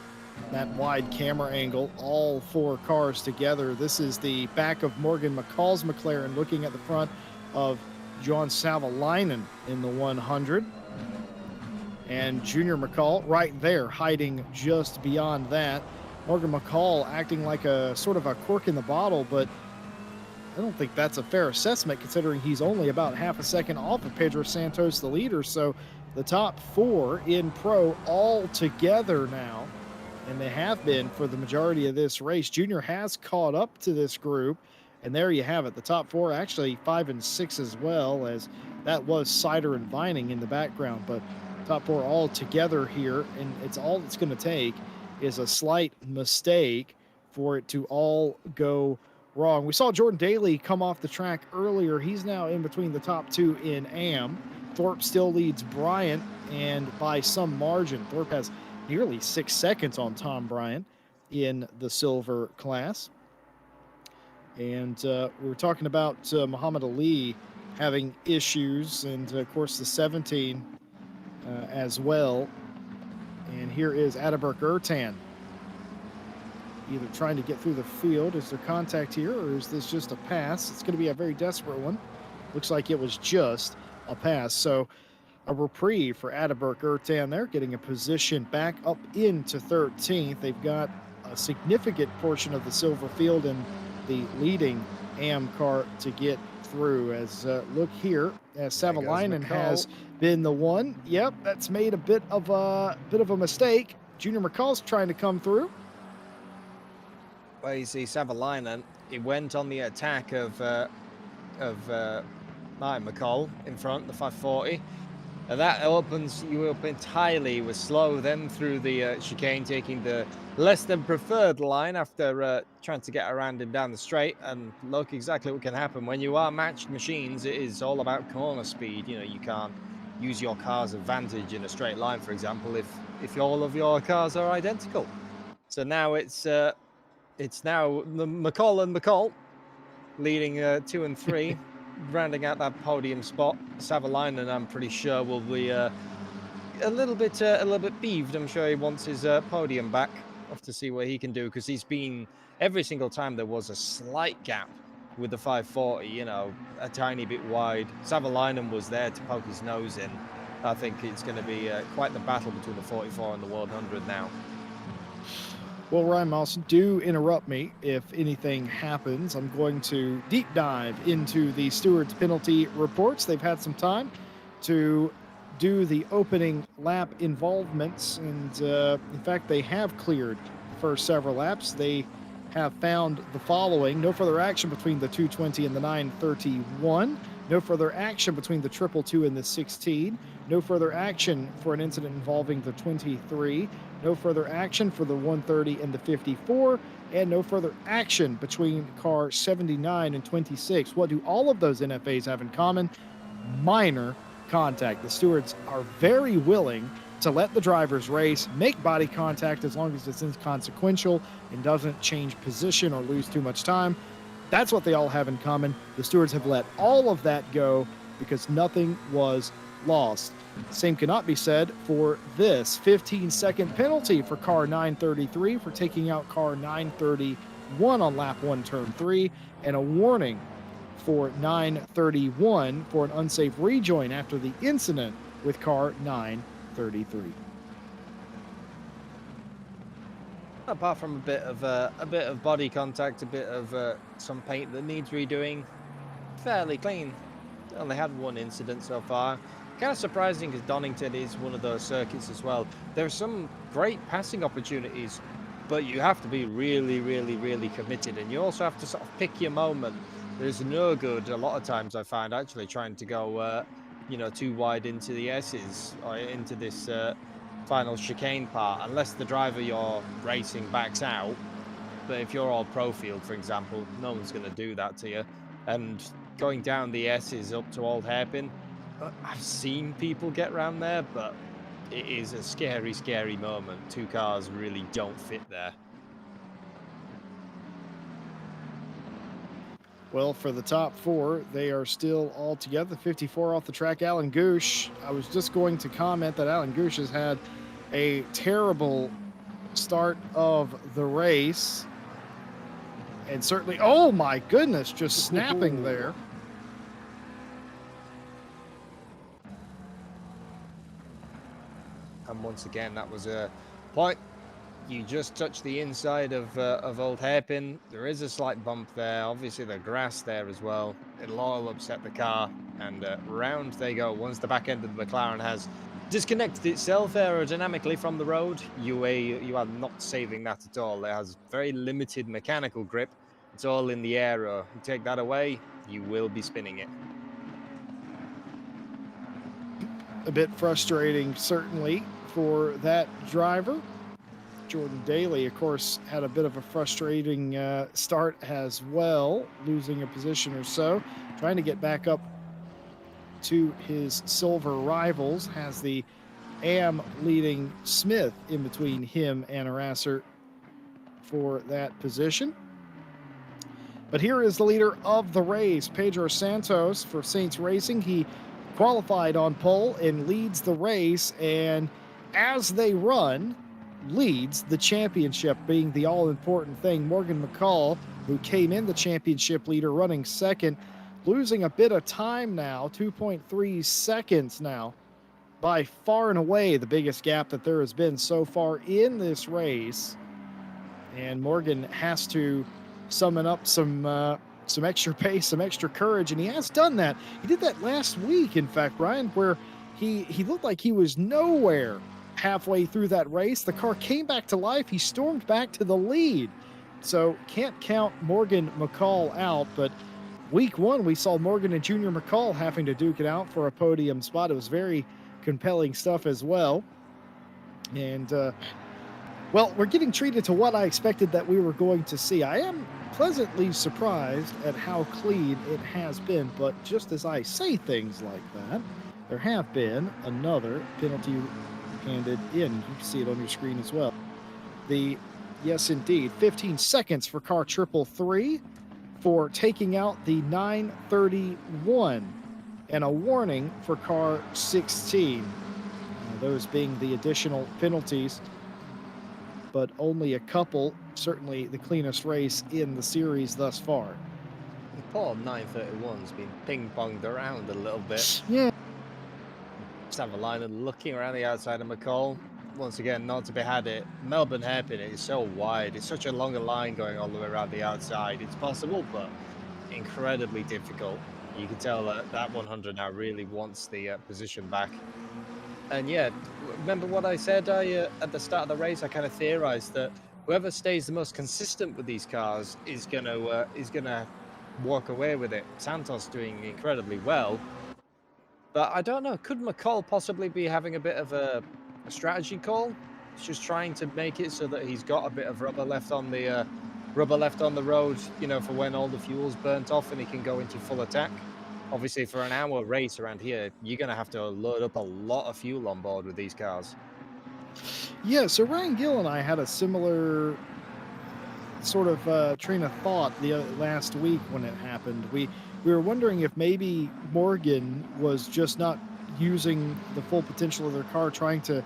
that wide camera angle, all 4 cars together. This is the back of Morgan McCall's McLaren looking at the front of John Savalainen in the 100. And Junior McCall right there, hiding just beyond that. Morgan McCall acting like a sort of a cork in the bottle, but I don't think that's a fair assessment considering he's only about half a second off of Pedro Santos, the leader. So the top 4 in pro all together now, and they have been for the majority of this race. Junior has caught up to this group, and there you have it. The top 4, actually 5 and 6 as well, as that was Cider and Vining in the background, but top 4 all together here, and it's all it's going to take is a slight mistake for it to all go wrong. We saw Jordan Daly come off the track earlier. He's now in between the top 2 in AM. Thorpe still leads Bryant, and by some margin. Thorpe has nearly 6 seconds on Tom Bryant in the silver class. And we were talking about Muhammad Ali having issues, and of course the 17 as well. And here is Adalbert Ertan, either trying to get through the field. Is there contact here, or is this just a pass? It's going to be a very desperate one. Looks like it was just a pass. So a reprieve for Adalbert Ertan there, getting a position back up into 13th. They've got a significant portion of the silver field in the leading AM car to get through. As look here, as There goes Savalainen has McCall. been the one. Yep, that's made a bit of a mistake. Junior McCall's trying to come through. Well, you see Savalainen, he went on the attack of Martin McCall in front, the 540. And that opens you up entirely. He was slow then through the chicane, taking the less than preferred line after trying to get around him down the straight. And look exactly what can happen when you are matched machines. It is all about corner speed. You know, you can't use your car's advantage in a straight line, for example, if all of your cars are identical. So now it's now the McCall and McCall leading 2 and 3. Rounding out that podium spot. Savalainen, I'm pretty sure, will be a little bit peeved. I'm sure he wants his podium back. Off to see what he can do, because he's been every single time there was a slight gap with the 540, you know, a tiny bit wide. Savalainen was there to poke his nose in. I think it's going to be quite the battle between the 44 and the 100 now. Well, Ryan Moss, do interrupt me if anything happens. I'm going to deep dive into the Stewards penalty reports. They've had some time to do the opening lap involvements, and in fact, they have cleared the first several laps. They have found the following: no further action between the 220 and the 931. No further action between the 222 and the 16. No further action for an incident involving the 23. No further action for the 130 and the 54. And no further action between car 79 and 26. What do all of those NFAs have in common? Minor contact. The stewards are very willing to let the drivers race, make body contact as long as it's inconsequential and doesn't change position or lose too much time. That's what they all have in common. The stewards have let all of that go because nothing was lost. Same cannot be said for this 15-second penalty for car 933 for taking out car 931 on lap 1, turn 3, and a warning for 931 for an unsafe rejoin after the incident with car 933. Apart from a bit of body contact, a bit of some paint that needs redoing, fairly clean. Only had one incident so far. Kind of surprising because Donington is one of those circuits as well. There are some great passing opportunities, but you have to be really, really, really committed, and you also have to sort of pick your moment. There's no good a lot of times I find actually trying to go, you know, too wide into the S's or into this final chicane part, unless the driver you're racing backs out. But if you're all pro field, for example, no one's going to do that to you. And going down the S's up to Old Hairpin, I've seen people get around there, but it is a scary, scary moment. Two cars really don't fit there. Well, for the top four, they are still all together. 54 off the track, Alan Goosh. I was just going to comment that Alan Goosh has had a terrible start of the race. And certainly, oh my goodness, just snapping there. And once again, that was a point. You just touch the inside of Old Hairpin. There is a slight bump there. Obviously, the grass there as well. It'll all upset the car. And round they go. Once the back end of the McLaren has disconnected itself aerodynamically from the road, you are not saving that at all. It has very limited mechanical grip. It's all in the aero. You take that away, you will be spinning it. A bit frustrating, certainly, for that driver. Jordan Daly, of course, had a bit of a frustrating start as well, losing a position or so, trying to get back up to his silver rivals, has the AM leading Smith in between him and Arasser for that position. But here is the leader of the race, Pedro Santos for Saints Racing. He qualified on pole and leads the race, and as they run, leads the championship, being the all-important thing. Morgan McCall, who came in the championship leader, running second, losing a bit of time now, 2.3 seconds now. By far and away the biggest gap that there has been so far in this race. And Morgan has to summon up some some extra pace, some extra courage, and he has done that. He did that last week, in fact, Ryan, where he looked like he was nowhere halfway through that race. The car came back to life. He stormed back to the lead. So can't count Morgan McCall out, but week one, we saw Morgan and Junior McCall having to duke it out for a podium spot. It was very compelling stuff as well. And, well, we're getting treated to what I expected that we were going to see. I am pleasantly surprised at how clean it has been, but just as I say things like that, there have been another penalty handed in. You can see it on your screen as well. Yes, indeed, 15 seconds for car 333 for taking out the 931, and a warning for car 16. Those being the additional penalties, but only a couple. Certainly the cleanest race in the series thus far. The poor 931's been ping-ponged around a little bit. Yeah. Savalainen looking around the outside of McCall. Once again, not to be had it. Melbourne hairpin is so wide. It's such a longer line going all the way around the outside. It's possible, but incredibly difficult. You can tell that 100 now really wants the position back. And yeah, remember what I said at the start of the race? I kind of theorized that whoever stays the most consistent with these cars is gonna walk away with it. Santos doing incredibly well, but I don't know. Could McCall possibly be having a bit of a strategy call? He's just trying to make it so that he's got a bit of rubber left on the road, you know, for when all the fuel's burnt off and he can go into full attack. Obviously, for an hour race around here, you're going to have to load up a lot of fuel on board with these cars. Yeah, so Ryan Gill and I had a similar sort of train of thought the last week when it happened. We were wondering if maybe Morgan was just not using the full potential of their car, trying to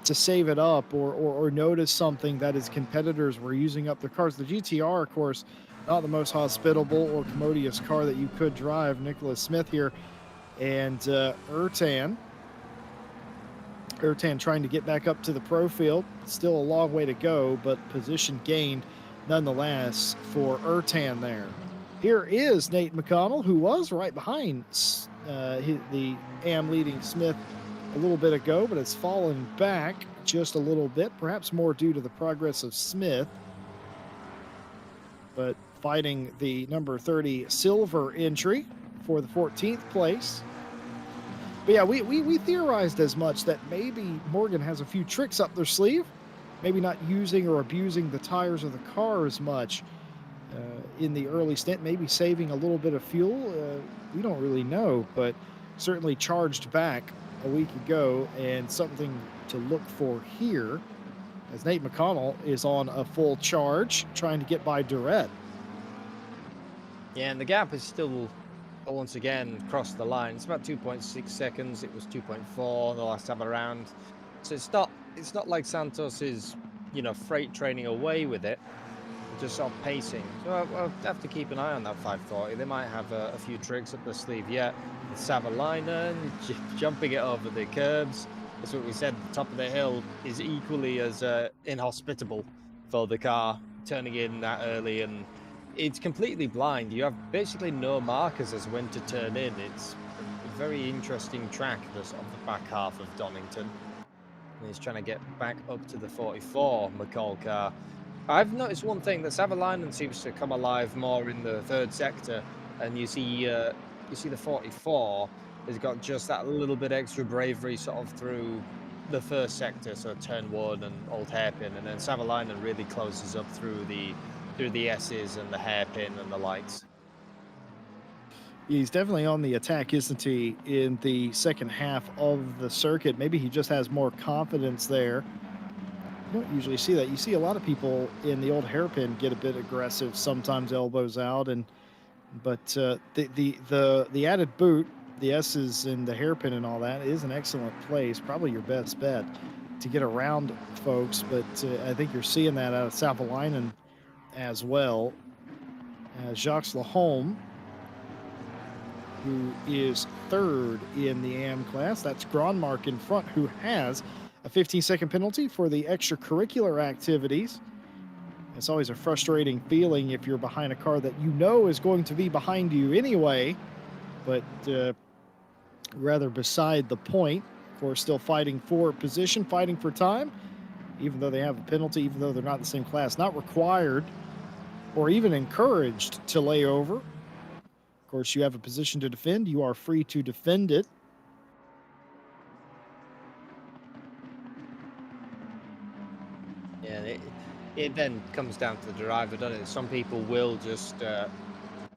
save it up, or notice something that his competitors were using up their cars. The GTR, of course, not the most hospitable or commodious car that you could drive. Nicholas Smith here, and Ertan trying to get back up to the pro field. Still a long way to go, but position gained nonetheless for Ertan there. Here is Nate Mcconnell, who was right behind the AM leading Smith a little bit ago, but has fallen back just a little bit, perhaps more due to the progress of Smith. But fighting the number 30 silver entry for the 14th place. But yeah, we theorized as much that maybe Morgan has a few tricks up their sleeve, maybe not using or abusing the tires of the car as much in the early stint, maybe saving a little bit of fuel. We don't really know, but certainly charged back a week ago, and something to look for here as Nate Mcconnell is on a full charge, trying to get by Durrett. Yeah, and the gap is still, once again, across the line. It's about 2.6 seconds. It was 2.4 the last time around. So it's not like Santos is, you know, freight training away with it. Just sort of pacing. So I'll have to keep an eye on that 540. They might have a few tricks up their sleeve yet. Savalainen jumping it over the curbs. That's what we said. The top of the hill is equally as inhospitable for the car turning in that early, and it's completely blind. You have basically no markers as when to turn in. It's a very interesting track, the sort of the back half of Donington. And he's trying to get back up to the 44 McCall car. I've noticed one thing, that Savalainen seems to come alive more in the third sector, and you see the 44 has got just that little bit extra bravery sort of through the first sector, so turn 1 and old hairpin, and then Savalainen really closes up through the S's and the hairpin and the lights. He's definitely on the attack, isn't he, in the second half of the circuit? Maybe he just has more confidence there. You don't usually see that. You see a lot of people in the old hairpin get a bit aggressive, sometimes elbows out, but the added boot, the S's and the hairpin and all that is an excellent place, probably your best bet to get around folks. But I think you're seeing that out of Savalainen as well. Jacques Lahome, who is third in the AM class. That's Gronmark in front, who has a 15-second penalty for the extracurricular activities. It's always a frustrating feeling if you're behind a car that you know is going to be behind you anyway, but rather beside the point. Of course, still fighting for position, fighting for time, even though they have a penalty, even though they're not in the same class, not required or even encouraged to lay over. Of course, you have a position to defend. You are free to defend it. Yeah, it then comes down to the driver, doesn't it? Some people will just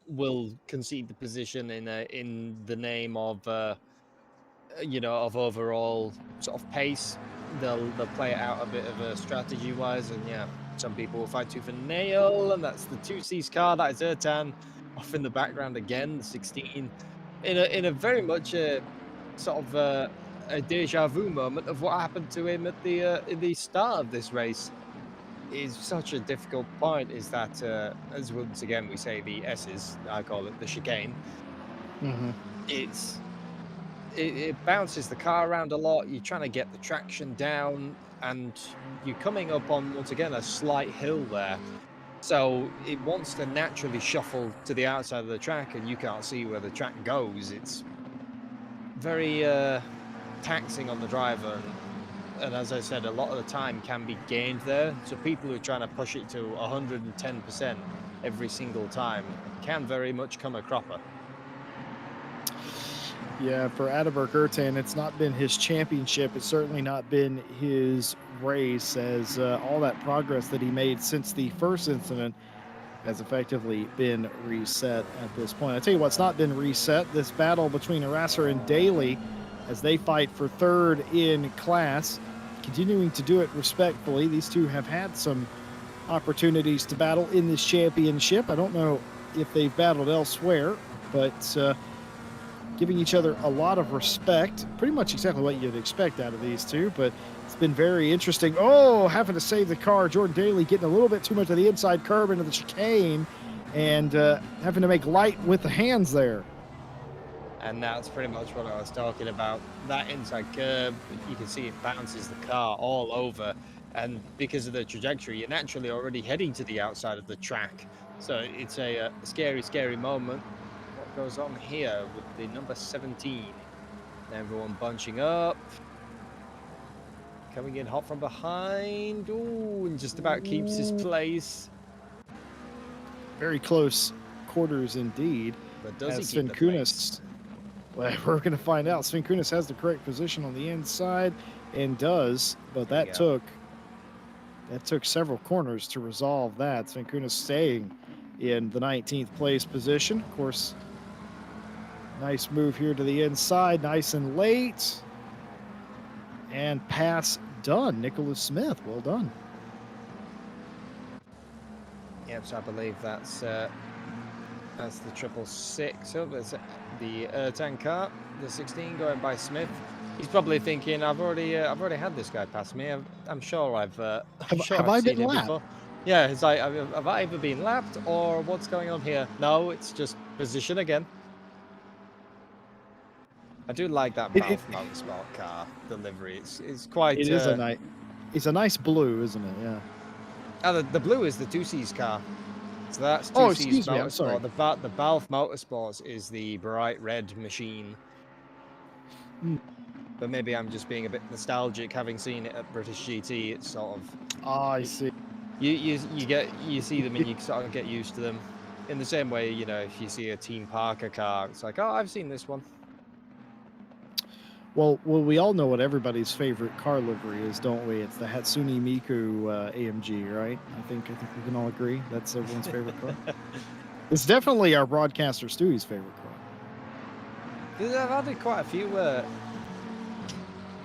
will concede the position in the name of of overall sort of pace. They'll play it out a bit of a strategy wise, and yeah, some people will fight tooth and nail, and that's the 2C's car. That is Ertan off in the background again, the 16, in a very much a sort of a deja vu moment of what happened to him at the start of this race. Is such a difficult point is that as once again we say the S's, I call it the chicane. Mm-hmm. It bounces the car around a lot. You're trying to get the traction down, and you're coming up on once again a slight hill there. So it wants to naturally shuffle to the outside of the track, and you can't see where the track goes. It's very taxing on the driver. And as I said, a lot of the time can be gained there. So people who are trying to push it to 110% every single time can very much come a cropper. Yeah, for Adalbert Ertan, it's not been his championship. It's certainly not been his race, as all that progress that he made since the first incident has effectively been reset at this point. I tell you what's not been reset, this battle between Arasser and Daly as they fight for third in class, continuing to do it respectfully. These two have had some opportunities to battle in this championship. I don't know if they've battled elsewhere, but giving each other a lot of respect, pretty much exactly what you'd expect out of these two, but it's been very interesting. Oh, having to save the car. Jordan Daly getting a little bit too much of the inside curb into the chicane and having to make light with the hands there. And that's pretty much what I was talking about. That inside curb, you can see it bounces the car all over. And because of the trajectory, you're naturally already heading to the outside of the track. So it's a scary, scary moment. What goes on here with the number 17? Everyone bunching up. Coming in hot from behind. Ooh, and just about keeps his place. Very close quarters indeed. But does he Sven keep the Kunis, well, we're going to find out. Sven Kunis has the correct position on the inside and does, but that took several corners to resolve that. Sven Kunis staying in the 19th place position. Of course, nice move here to the inside, nice and late. And pass done. Nicholas Smith, well done. Yep, so I believe that's the 666. So there's the Ertan car, the 16 going by Smith. He's probably thinking, I've already had this guy pass me. I'm sure I've seen him before. Yeah, it's like, have I ever been lapped or what's going on here? No, it's just position again. I do like that Valve Motorsport car delivery. It's quite. It is a nice. It's a nice blue, isn't it? Yeah. Oh, the blue is the 2C's car. So that's 2C's oh, excuse me. I'm sorry. The Valve Motorsports is the bright red machine. But maybe I'm just being a bit nostalgic, having seen it at British GT. It's sort of. Oh, I see. You see them and you sort of get used to them. In the same way, you know, if you see a Team Parker car, it's like, oh, I've seen this one. Well, we all know what everybody's favorite car livery is, don't we? It's the Hatsune Miku AMG, right? I think we can all agree that's everyone's favorite car. It's definitely our broadcaster Stewie's favorite car. I've had quite a few.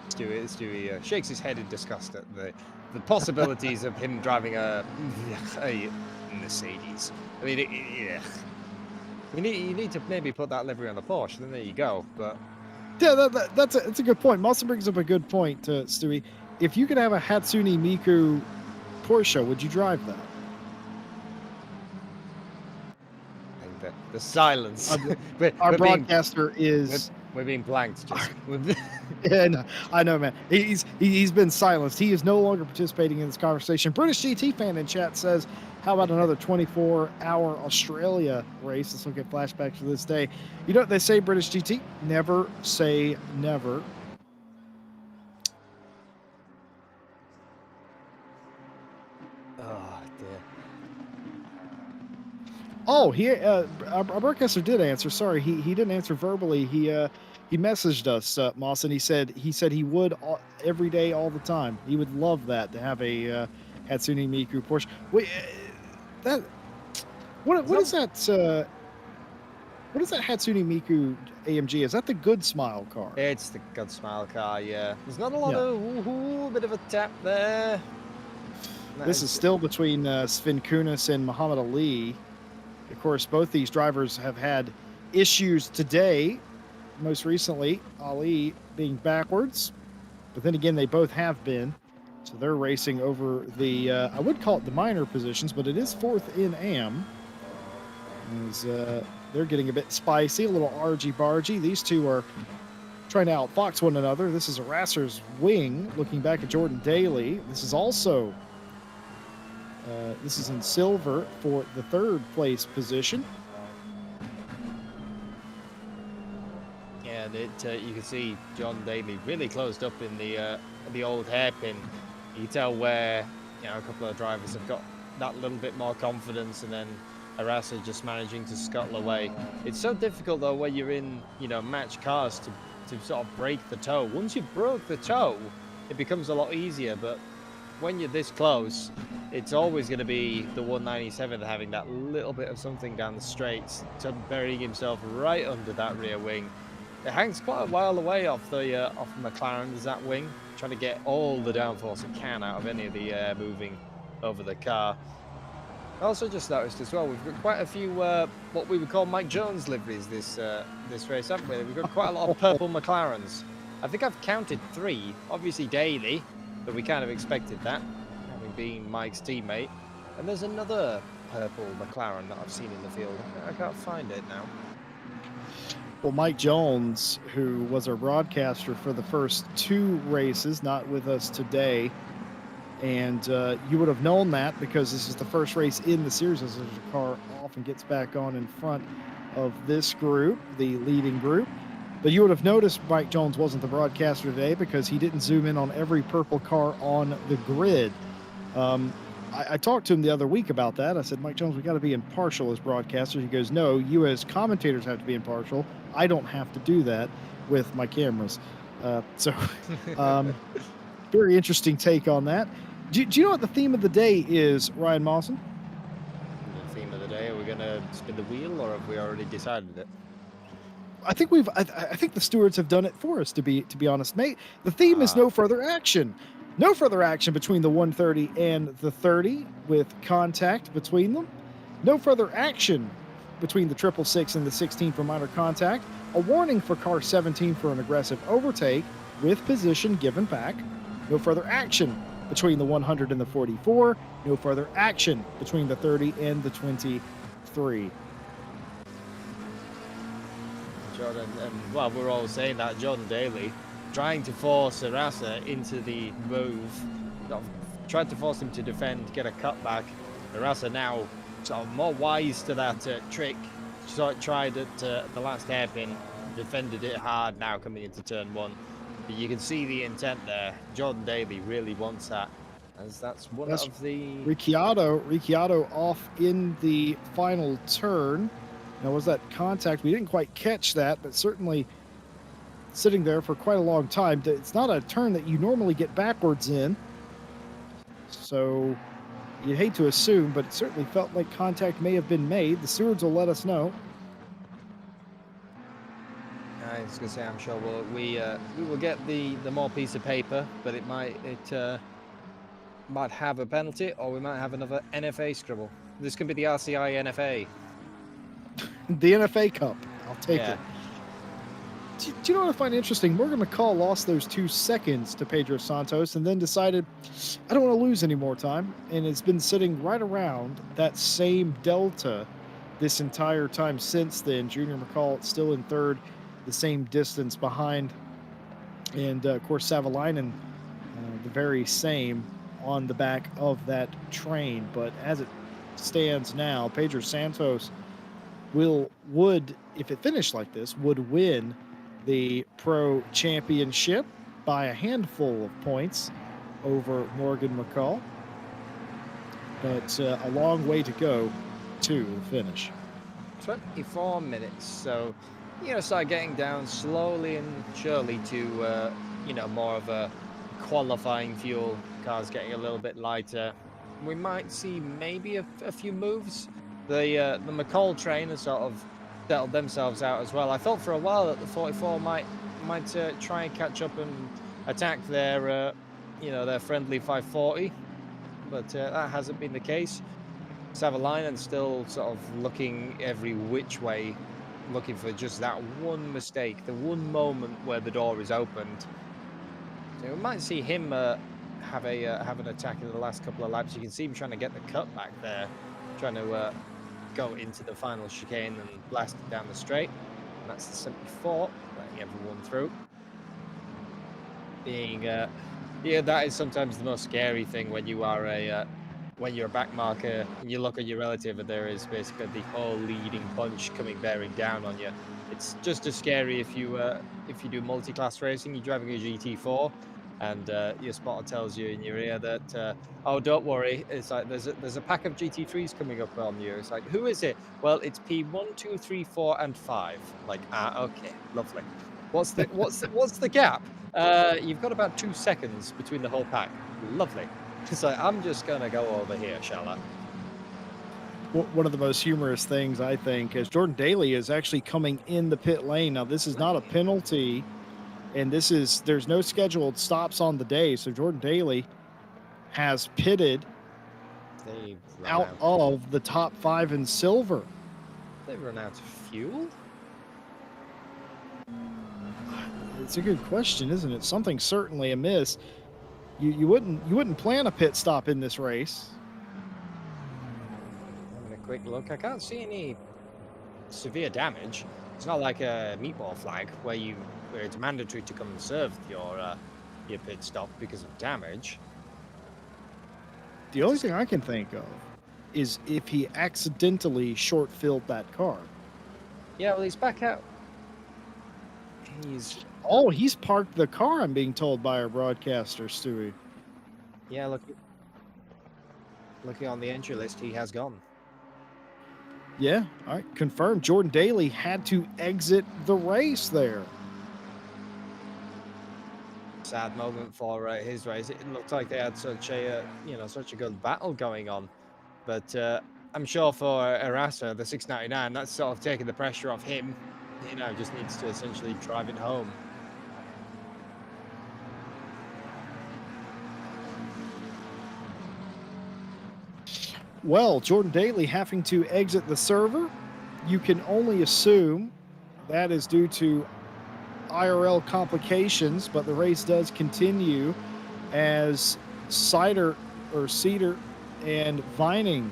Stewie shakes his head in disgust at the possibilities of him driving a Mercedes. I mean, yeah. You need to maybe put that livery on the Porsche, then there you go. But yeah, that's a good point. Muscle brings up a good point, Stewie. If you could have a Hatsune Miku Porsche, would you drive that? I think the silence. Our broadcaster is We're being blanked. Just Yeah, no, I know, man. He's been silenced. He is no longer participating in this conversation. British GT fan in chat says, "How about another 24-hour Australia race?" Let's look at flashbacks to this day. You know what they say, British GT? Never say never. oh dear. Oh, our broadcaster did answer. Sorry, he didn't answer verbally. He messaged us, Moss, and he said he would every day, all the time. He would love that to have a Hatsune Miku Porsche. Wait, that what is that? What is that Hatsune Miku AMG? Is that the Good Smile car? It's the good smile car, yeah. There's not a lot Yeah. of woohoo, bit of a tap there. This is still between Sven Kunis and Muhammad Ali. Of course, both these drivers have had issues today. Most recently, Ali being backwards, but then again, they both have been. So they're racing over the, I would call it the minor positions, but it is fourth in AM. As, they're getting a bit spicy, a little argy-bargy. These two are trying to outfox one another. This is a Rasser's wing, looking back at Jordan Daly. This is also, this is in silver for the third place position. Yeah, and you can see John Daly really closed up in the old hairpin. You can tell where a couple of drivers have got that little bit more confidence, and then Arasa just managing to scuttle away. It's so difficult though when you're in match cars to sort of break the toe. Once you broke the toe, it becomes a lot easier. But when you're this close, it's always going to be the 197 having that little bit of something down the straights, to burying himself right under that rear wing. It hangs quite a while away off the McLaren. There's that wing, trying to get all the downforce it can out of any of the air moving over the car. I also just noticed as well, we've got quite a few what we would call Mike Jones liveries this race, haven't we? We've got quite a lot of purple McLarens. I think I've counted 3. Obviously Daly, but we kind of expected that, having been Mike's teammate. And there's another purple McLaren that I've seen in the field. I can't find it now. Well, Mike Jones, who was our broadcaster for the first 2 races, not with us today. And you would have known that because this is the first race in the series as the car often gets back on in front of this group, the leading group. But you would have noticed Mike Jones wasn't the broadcaster today because he didn't zoom in on every purple car on the grid. I talked to him the other week about that. I said, Mike Jones, we got to be impartial as broadcasters. He goes, no, you as commentators have to be impartial. I don't have to do that with my cameras. Very interesting take on that. Do you know what the theme of the day is, Ryan Mawson? The theme of the day, are we going to spin the wheel, or have we already decided it? I think I think the stewards have done it for us, to be honest, mate. The theme is no further action. No further action between the 130 and the 30 with contact between them. No further action between the 666 and the 16 for minor contact. A warning for car 17 for an aggressive overtake with position given back. No further action between the 100 and the 44. No further action between the 30 and the 23. Jordan, and well, we're all saying that Jordan Daly trying to force Arasa into the move, tried to force him to defend, get a cutback. Arasa now sort of more wise to that trick. Sort of tried at the last hairpin, defended it hard now coming into turn 1. But you can see the intent there. Jordan Daly really wants that, as that's one of the... Ricciardo off in the final turn. Now, was that contact? We didn't quite catch that, but certainly sitting there for quite a long time. It's not a turn that you normally get backwards in. So you'd hate to assume, but it certainly felt like contact may have been made. The stewards will let us know. I was going to say, I'm sure we will get the more piece of paper, but it might have a penalty, or we might have another NFA scribble. This can be the RCI NFA. The NFA Cup. I'll take it. Do you know what I find interesting? Morgan McCall lost those 2 seconds to Pedro Santos and then decided, I don't want to lose any more time. And it's been sitting right around that same delta this entire time since then. Junior McCall still in third the same distance behind. And of course, Savalainen, the very same on the back of that train. But as it stands now, Pedro Santos would, if it finished like this, would win the Pro Championship by a handful of points over Morgan McCall. But a long way to go to the finish. 24 minutes. So, start getting down slowly and surely to, more of a qualifying fuel. Cars getting a little bit lighter. We might see maybe a few moves. The McCall train has sort of settled themselves out as well. I thought for a while that the 44 might try and catch up and attack their friendly 540, but that hasn't been the case. Savalainen still sort of looking every which way, looking for just that one mistake, the one moment where the door is opened. So we might see him have an attack in the last couple of laps. You can see him trying to get the cut back there, trying to go into the final chicane and blast it down the straight. And that's the 74, letting everyone through. That is sometimes the most scary thing when you are when you're a back marker and you look at your relative and there is basically the whole leading bunch bearing down on you. It's just as scary if you do multi-class racing. You're driving a GT4 and your spotter tells you in your ear that oh, don't worry, it's like there's a pack of GT3s coming up on you. It's like, who is it? Well, it's P1, 2, 3, 4, and 5. Like, okay, lovely. What's the gap? You've got about 2 seconds between the whole pack. Lovely. So I'm just going to go over here, shall I? One of the most humorous things, I think, is Jordan Daly is actually coming in the pit lane. Now, this is not a penalty, and there's no scheduled stops on the day. So Jordan Daly has pitted out of the top 5 in silver. They've run out of fuel? It's a good question, isn't it? Something's certainly amiss. You wouldn't plan a pit stop in this race. Having a quick look, I can't see any severe damage. It's not like a meatball flag where it's mandatory to come and serve your pit stop because of damage. The only thing I can think of is if he accidentally short-filled that car. Yeah, well, he's back out. He's parked the car, I'm being told by our broadcaster, Stewie. Yeah, looking on the entry list, he has gone. Yeah, all right, confirmed. Jordan Daly had to exit the race there. Sad moment for his race. It looked like they had such a good battle going on, but I'm sure for Erasa, the 699, that's sort of taking the pressure off him. Just needs to essentially drive it home. Well, Jordan Daly having to exit the server, you can only assume that is due to IRL complications, but the race does continue as Cedar and Vining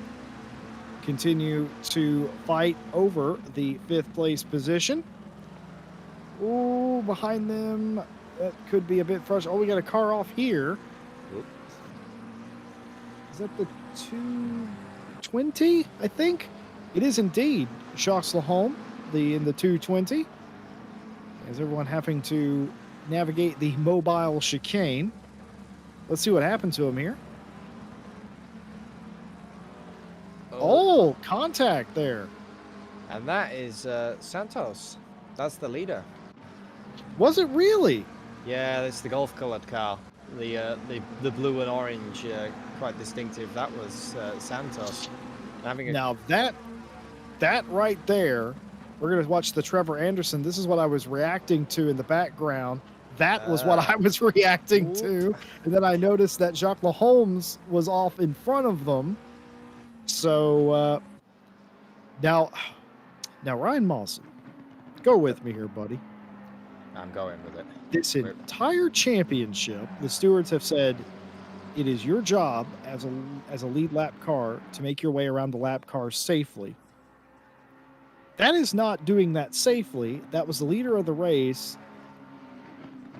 continue to fight over the 5th place position. Oh, behind them, that could be a bit frustrating. Oh, we got a car off here. Oop. Is that the 220? I think it is indeed Jacques Lahome, in the 220. As everyone having to navigate the mobile chicane. Let's see what happened to him here. Oh, contact there. And that is Santos. That's the leader. Was it really? Yeah, it's the golf-colored car. The blue and orange, quite distinctive. That was Santos. Now that right there, we're gonna watch the Trevor Anderson. This is what I was reacting to in the background. That was what I was reacting to, and then I noticed that Jacques Lahomes was off in front of them. So now Ryan Mawson, go with me here, buddy. I'm going with it. This entire championship, the stewards have said it is your job as a lead lap car to make your way around the lap cars safely. That is not doing that safely. That was the leader of the race.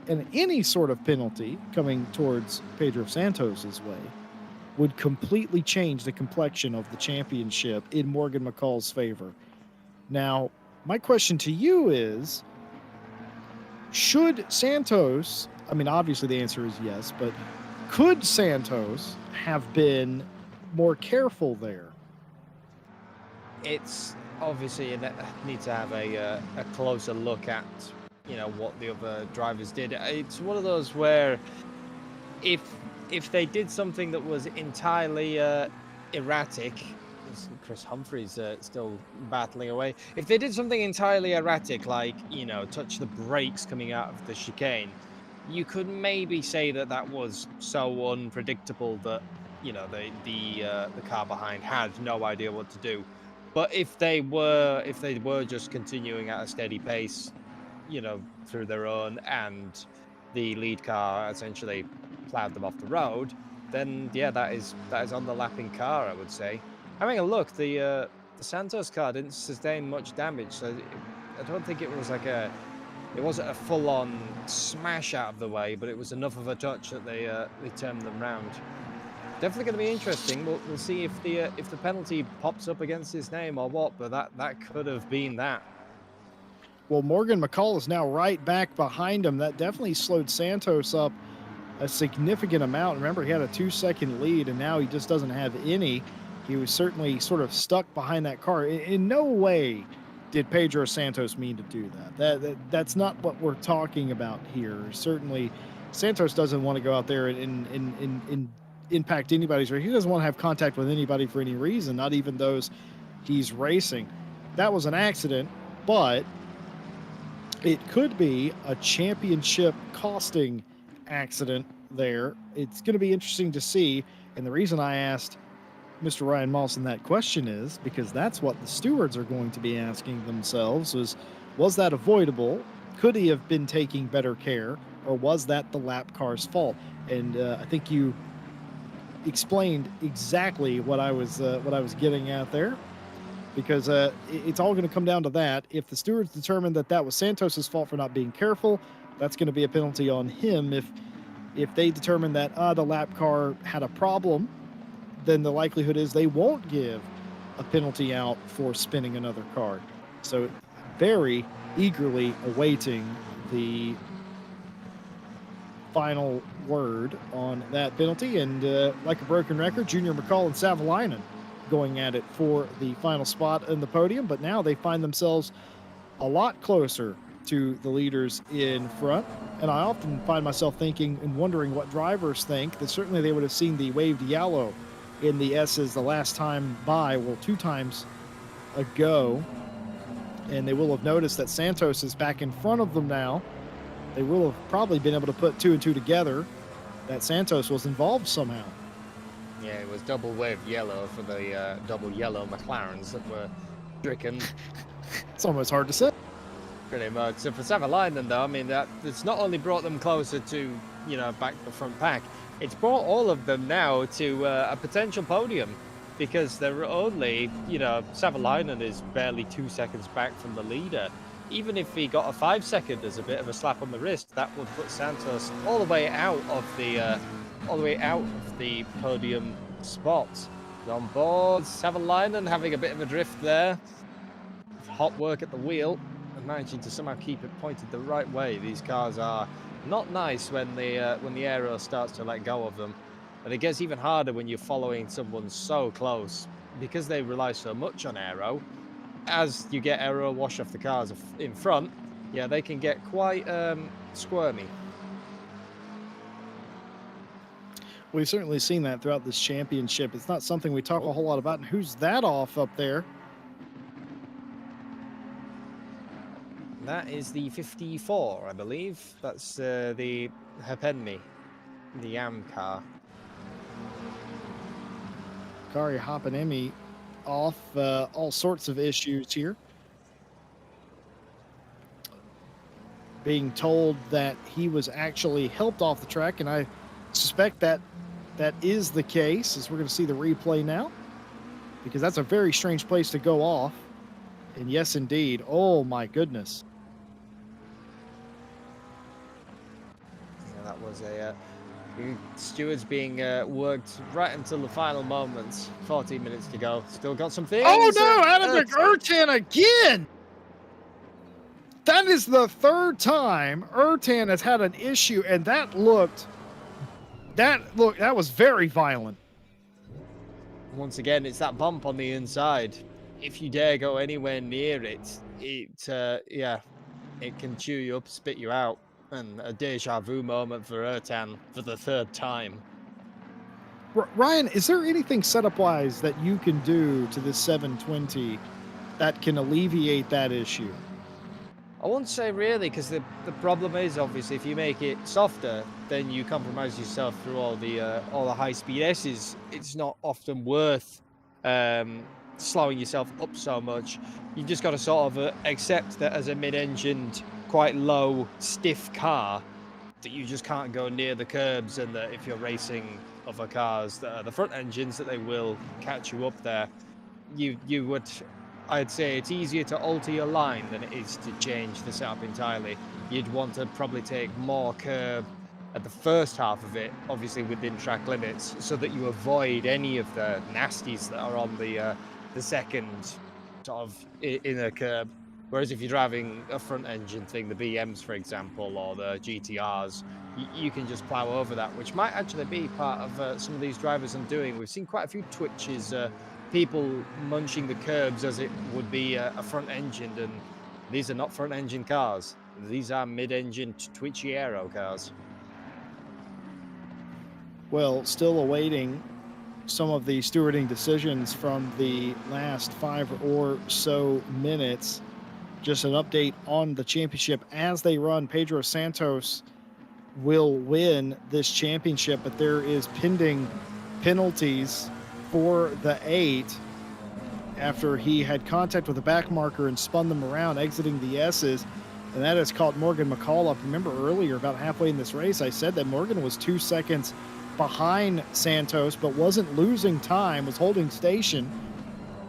And any sort of penalty coming towards Pedro Santos's way would completely change the complexion of the championship in Morgan McCall's favor. Now, my question to you is, should Santos, I mean, obviously the answer is yes, but could Santos have been more careful there? It's obviously you need to have a closer look at, what the other drivers did. It's one of those where if they did something that was entirely erratic, Chris Humphrey's still battling away. If they did something entirely erratic, like touch the brakes coming out of the chicane, you could maybe say that was so unpredictable that the car behind had no idea what to do. But if they were just continuing at a steady pace, through their own, and the lead car essentially plowed them off the road, then yeah, that is on the lapping car, I would say. Having a look, the Santos car didn't sustain much damage, so I don't think it was it wasn't a full-on smash out of the way, but it was enough of a touch that they turned them round. Definitely going to be interesting. We'll see if the penalty pops up against his name or what, but that could have been that. Well, Morgan McCall is now right back behind him. That definitely slowed Santos up a significant amount. Remember, he had a 2-second lead, and now he just doesn't have any. He was certainly sort of stuck behind that car. In no way did Pedro Santos mean to do that. That's not what we're talking about here. Certainly, Santos doesn't want to go out there and impact anybody's race. He doesn't want to have contact with anybody for any reason, not even those he's racing. That was an accident, but it could be a championship costing accident there. It's going to be interesting to see. And the reason I asked Mr. Ryan Mawson that question is because that's what the stewards are going to be asking themselves was that avoidable? Could he have been taking better care, or was that the lap car's fault? And I think you explained exactly what I was getting at there, because it's all going to come down to that. If the stewards determine that was Santos's fault for not being careful, that's going to be a penalty on him. If they determine that the lap car had a problem, then the likelihood is they won't give a penalty out for spinning another car. So very eagerly awaiting the final word on that penalty. And like a broken record, Junior McCall and Savalainen going at it for the final spot in the podium. But now they find themselves a lot closer to the leaders in front. And I often find myself thinking and wondering what drivers think, that certainly they would have seen the waved yellow in the S's the last time by, well, 2 times ago. And they will have noticed that Santos is back in front of them now. They will have probably been able to put 2 and 2 together that Santos was involved somehow. Yeah, it was double waved yellow for the double yellow McLarens that were stricken. It's almost hard to say. Pretty much. So for Savalainen, though, I mean, it's not only brought them closer to, back the front pack, it's brought all of them now to a potential podium, because they're only, Savalainen is barely 2 seconds back from the leader. Even if he got a 5-second as a bit of a slap on the wrist, that would put Santos all the way out of the podium spot. On board, Savalainen having a bit of a drift there. Hot work at the wheel and managing to somehow keep it pointed the right way. These cars are not nice when the aero starts to let go of them, and it gets even harder when you're following someone so close, because they rely so much on aero. As you get aero wash off the cars in front, yeah, they can get quite squirmy. We've certainly seen that throughout this championship. It's not something we talk a whole lot about. And who's that off up there? That is the 54, I believe. That's the Hapenmi, the Yam car. Kari Hapenemi off, all sorts of issues here. Being told that he was actually helped off the track, and I suspect that is the case, as we're going to see the replay now, because that's a very strange place to go off. And yes, indeed. Oh, my goodness. Yeah, that was a Stewards being worked right until the final moments. 14 minutes to go. Still got some Oh, things. no, out of the Ertan again. That is the third time Ertan has had an issue, and that was very violent. Once again, it's that bump on the inside. If you dare go anywhere near it, yeah, it can chew you up, spit you out. And a deja vu moment for Ertan for the third time. Ryan, is there anything setup-wise that you can do to this 720 that can alleviate that issue? I won't say really, because the problem is obviously if you make it softer, then you compromise yourself through all the high speed S's. It's not often worth slowing yourself up so much. You just got to sort of accept that as a mid-engined, quite low, stiff car, that you just can't go near the curbs, and that if you're racing other cars that are the front engines, that they will catch you up there. You would. I'd say it's easier to alter your line than it is to change the setup entirely. You'd want to probably take more curb at the first half of it, obviously within track limits, so that you avoid any of the nasties that are on the second sort of inner curb. Whereas if you're driving a front engine thing, the BMs, for example, or the GTRs, you can just plow over that, which might actually be part of some of these drivers I'm doing. We've seen quite a few twitches, people munching the curbs as it would be a front engine, and these are not front engine cars. These are mid-engine twitchy aero cars. Well, still awaiting some of the stewarding decisions from the last 5 or so minutes. Just an update on the championship as they run. Pedro Santos will win this championship, but there is pending penalties for the 8 after he had contact with the back marker and spun them around, exiting the S's, and that has caught Morgan Mcconnell up. Remember earlier, about halfway in this race, I said that Morgan was 2 seconds behind Santos, but wasn't losing time, was holding station.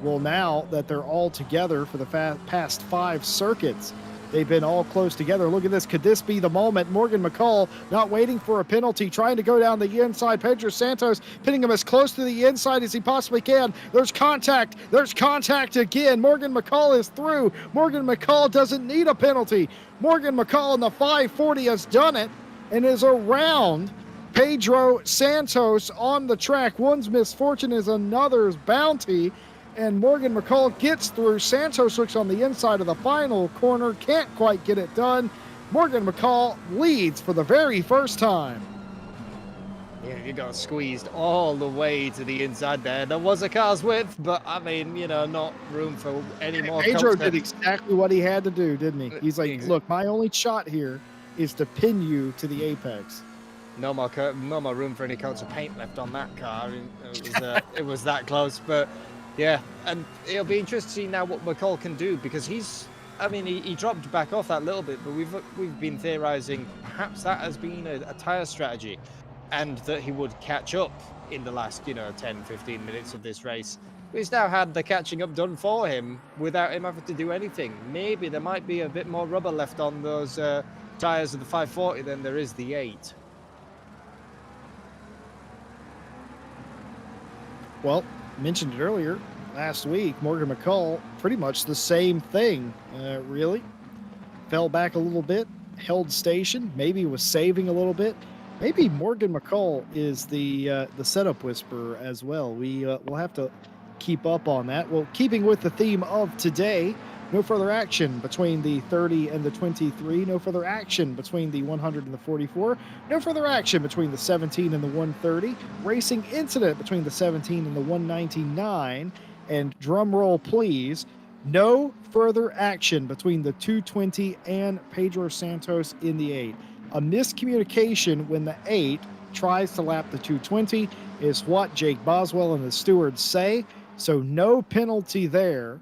Well, now that they're all together for the past 5 circuits, they've been all close together. Look at this. Could this be the moment? Morgan Mcconnell not waiting for a penalty, trying to go down the inside. Pedro Santos pinning him as close to the inside as he possibly can. There's contact. There's contact again. Morgan Mcconnell is through. Morgan Mcconnell doesn't need a penalty. Morgan Mcconnell in the 540 has done it and is around Pedro Santos on the track. One's misfortune is another's bounty. And Morgan Mcconnell gets through. Santos looks on the inside of the final corner, can't quite get it done. Morgan Mcconnell leads for the very first time. Yeah, you got squeezed all the way to the inside there. There was a car's width, but I mean, not room for any more. Pedro did exactly what he had to do, didn't he? He's like, look, my only shot here is to pin you to the apex. No more room for any coats of paint left on that car. It was that close, but yeah, and it'll be interesting to see now what McCall can do, because he dropped back off that little bit, but we've been theorizing perhaps that has been a tyre strategy, and that he would catch up in the last 10-15 minutes of this race. He's now had the catching up done for him without him having to do anything. Maybe there might be a bit more rubber left on those tyres of the 540 than there is the 8. Well, mentioned it earlier, last week, Morgan Mcconnell, pretty much the same thing, really. Fell back a little bit, held station, maybe was saving a little bit. Maybe Morgan Mcconnell is the setup whisperer as well. We'll have to keep up on that. Well, keeping with the theme of today, no further action between the 30 and the 23. No further action between the 100 and the 44. No further action between the 17 and the 130. Racing incident between the 17 and the 199. And drum roll, please, no further action between the 220 and Pedro Santos in the 8. A miscommunication when the 8 tries to lap the 220 is what Jake Boswell and the stewards say. So no penalty there.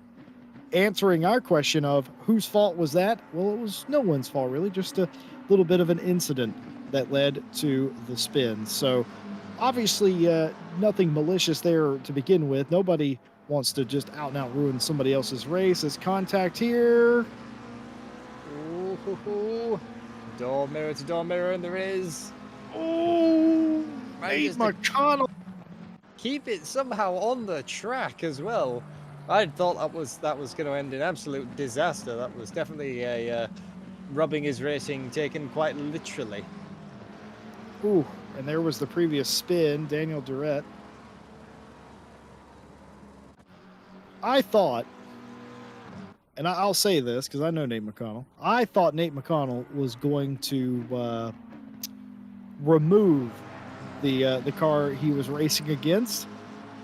Answering our question of whose fault was that? Well, it was no one's fault, really, just a little bit of an incident that led to the spin. So obviously nothing malicious there to begin with. Nobody wants to just out and out ruin somebody else's race. There's contact here. Ooh, door mirror to door mirror, and there is. Oh, Right, Nate just McConnell. keep it somehow on the track as well. I thought that was going to end in absolute disaster. That was definitely a rubbing his racing taken quite literally. Ooh, and there was the previous spin, Daniel Durrett. I thought, and I'll say this because I know Nate McConnell. I thought Nate McConnell was going to remove the car he was racing against,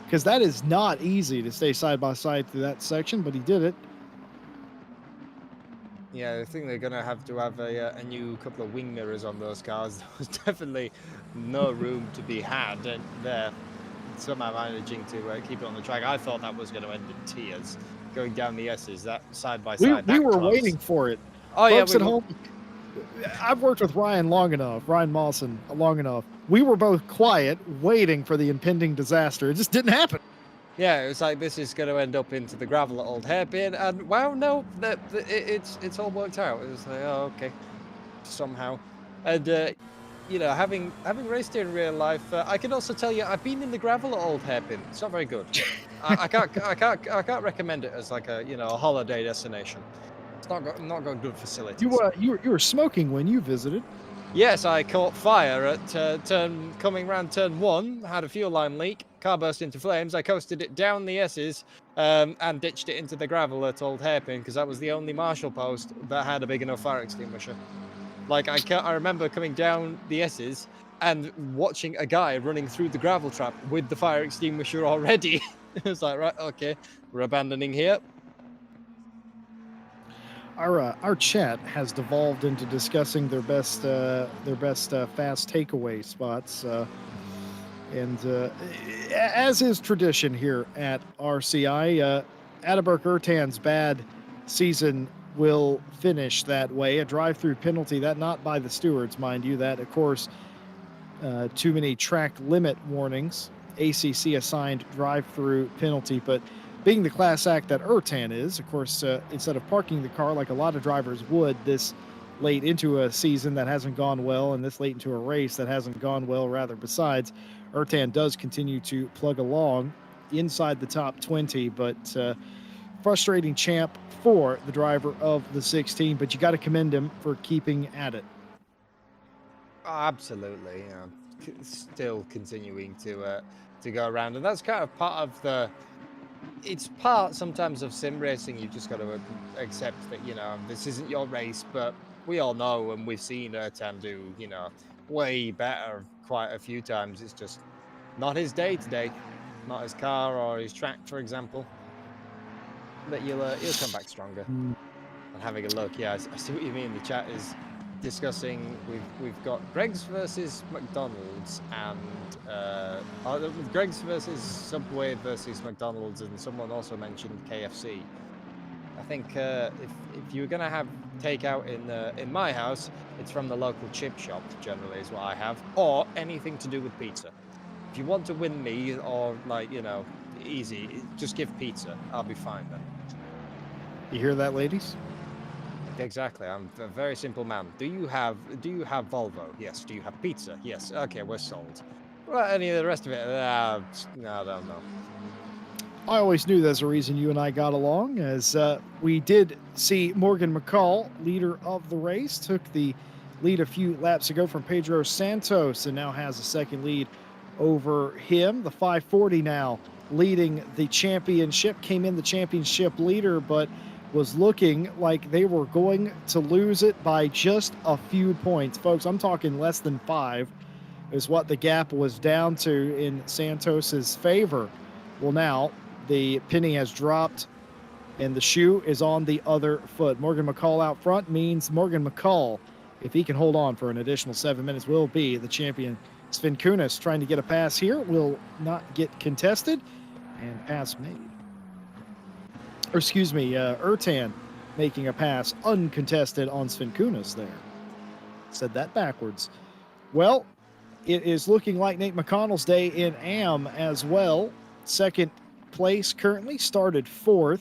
because that is not easy to stay side by side through that section, but he did it. Yeah, I think they're going to have a new couple of wing mirrors on those cars. There was definitely no room to be had there. Somehow managing to keep it on the track. I thought that was going to end in tears, going down the S's, that side by side. We were close. Waiting for it. Oh, Folks yeah, at home, I've worked with Ryan Mawson long enough. We were both quiet, waiting for the impending disaster. It just didn't happen. Yeah, it was like, this is going to end up into the gravel at Old Hairpin, and wow, no, it's all worked out. It was like, oh, okay, somehow. And you know, having raced here in real life, I can also tell you I've been in the gravel at Old Hairpin. It's not very good. I can't recommend it as like a a holiday destination. It's not got good facilities. You were smoking when you visited. Yes, I caught fire at coming round turn 1, had a fuel line leak, car burst into flames. I coasted it down the S's and ditched it into the gravel at Old Hairpin because that was the only Marshall post that had a big enough fire extinguisher. Like, I remember coming down the S's and watching a guy running through the gravel trap with the fire extinguisher already. It was like, right, okay, we're abandoning here. Our chat has devolved into discussing their best fast takeaway spots, and as is tradition here at RCI, Adalbert Ertan's bad season will finish that way. A drive-through penalty, that not by the stewards, mind you. That, of course, too many track limit warnings. ACC assigned drive-through penalty, but being the class act that Ertan is, of course, instead of parking the car like a lot of drivers would this late into a season that hasn't gone well, and this late into a race that hasn't gone well, rather, besides, Ertan does continue to plug along inside the top 20, but frustrating champ for the driver of the 16, but you got to commend him for keeping at it. Oh, absolutely, still continuing to go around, and that's kind of part of the. It's part sometimes of sim racing. You just got to accept that this isn't your race, but we all know and we've seen Ertan do way better quite a few times. It's just not his day today, not his car or his track, for example. But he'll come back stronger. And having a look, yeah, I see what you mean. The chat is discussing. We've got Greg's versus McDonald's and Greg's versus Subway versus McDonald's, and someone also mentioned KFC. I think if you were gonna have takeout in my house, it's from the local chip shop. Generally, is what I have, or anything to do with pizza. If you want to win me, or easy, just give pizza. I'll be fine then. You hear that, ladies? Exactly. I'm a very simple man. Do you have Volvo? Yes. Do you have pizza? Yes. Okay, we're sold. Well, any of the rest of it? No, I don't know. I always knew there's a reason you and I got along, as we did see Morgan McCall, leader of the race, took the lead a few laps ago from Pedro Santos and now has a second lead over him. The 540 now leading the championship, came in the championship leader, but was looking like they were going to lose it by just a few points. Folks, I'm talking less than 5 is what the gap was down to in Santos's favor. Well, now the penny has dropped and the shoe is on the other foot. Morgan McCall out front means Morgan McCall, if he can hold on for an additional 7 minutes, will be the champion. Sven Kunis trying to get a pass here, will not get contested, and pass made. Or excuse me, Ertan making a pass uncontested on Sven Kunis there. Said that backwards. Well, it is looking like Nate McConnell's day in AM as well. Second place currently, started 4th,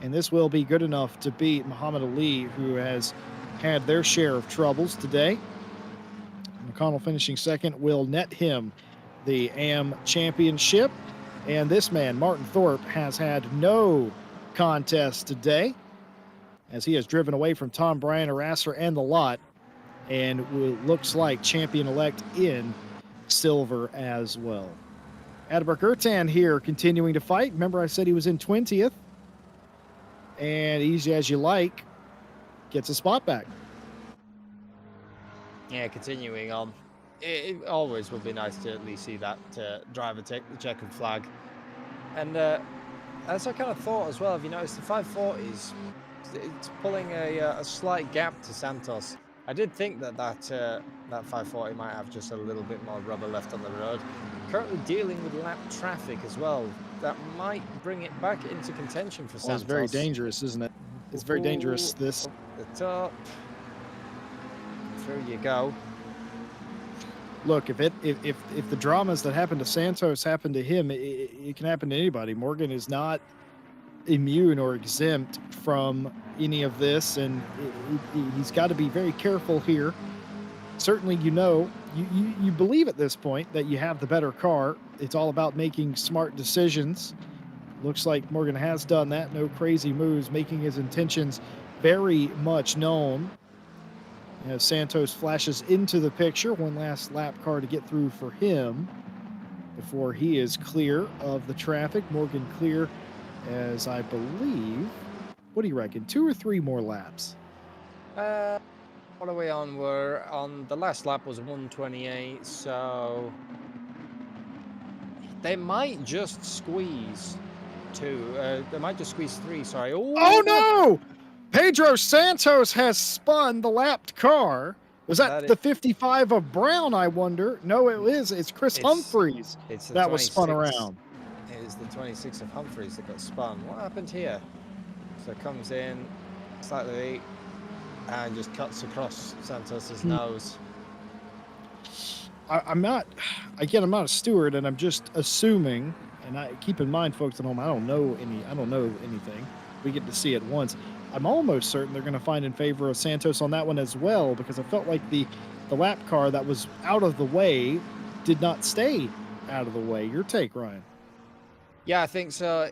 and this will be good enough to beat Muhammad Ali, who has had their share of troubles today. Mcconnell finishing 2nd will net him the AM championship. And this man, Martin Thorpe, has had no contest today, as he has driven away from Tom Bryan, harasser, and the lot, and looks like champion-elect in silver as well. Adalbert Gertan here continuing to fight. Remember I said he was in 20th. And Easy As You Like gets a spot back. Yeah, continuing on. It always would be nice to at least see that driver take the checkered flag. And as I kind of thought as well, have you noticed the 540s? It's pulling a slight gap to Santos. I did think that 540 might have just a little bit more rubber left on the road. Currently dealing with lap traffic as well. That might bring it back into contention for Santos. Well, it's very dangerous, isn't it? It's very dangerous, this. Up the top. Through you go. Look, if the dramas that happened to Santos happen to him, it can happen to anybody. Morgan is not immune or exempt from any of this, and he's got to be very careful here. Certainly, you believe at this point that you have the better car. It's all about making smart decisions. Looks like Morgan has done that. No crazy moves, making his intentions very much known. As Santos flashes into the picture, one last lap car to get through for him before he is clear of the traffic. Morgan clear, as I believe, what do you reckon, 2 or 3 more laps? What are we on? We're on, the last lap was 128, so they might just squeeze 2. They might just squeeze 3, sorry. Oh no! Pedro Santos has spun the lapped car. Was that the 55 of Brown, I wonder? No, it's Chris Humphreys that was spun around. It is the 26 of Humphreys that got spun. What happened here? So it comes in slightly and just cuts across Santos's nose. I'm not a steward, and I'm just assuming, and keep in mind, folks at home, I don't know anything. We get to see it once. I'm almost certain they're going to find in favor of Santos on that one as well, because I felt like the lap car that was out of the way did not stay out of the way. Your take, Ryan? Yeah, I think so.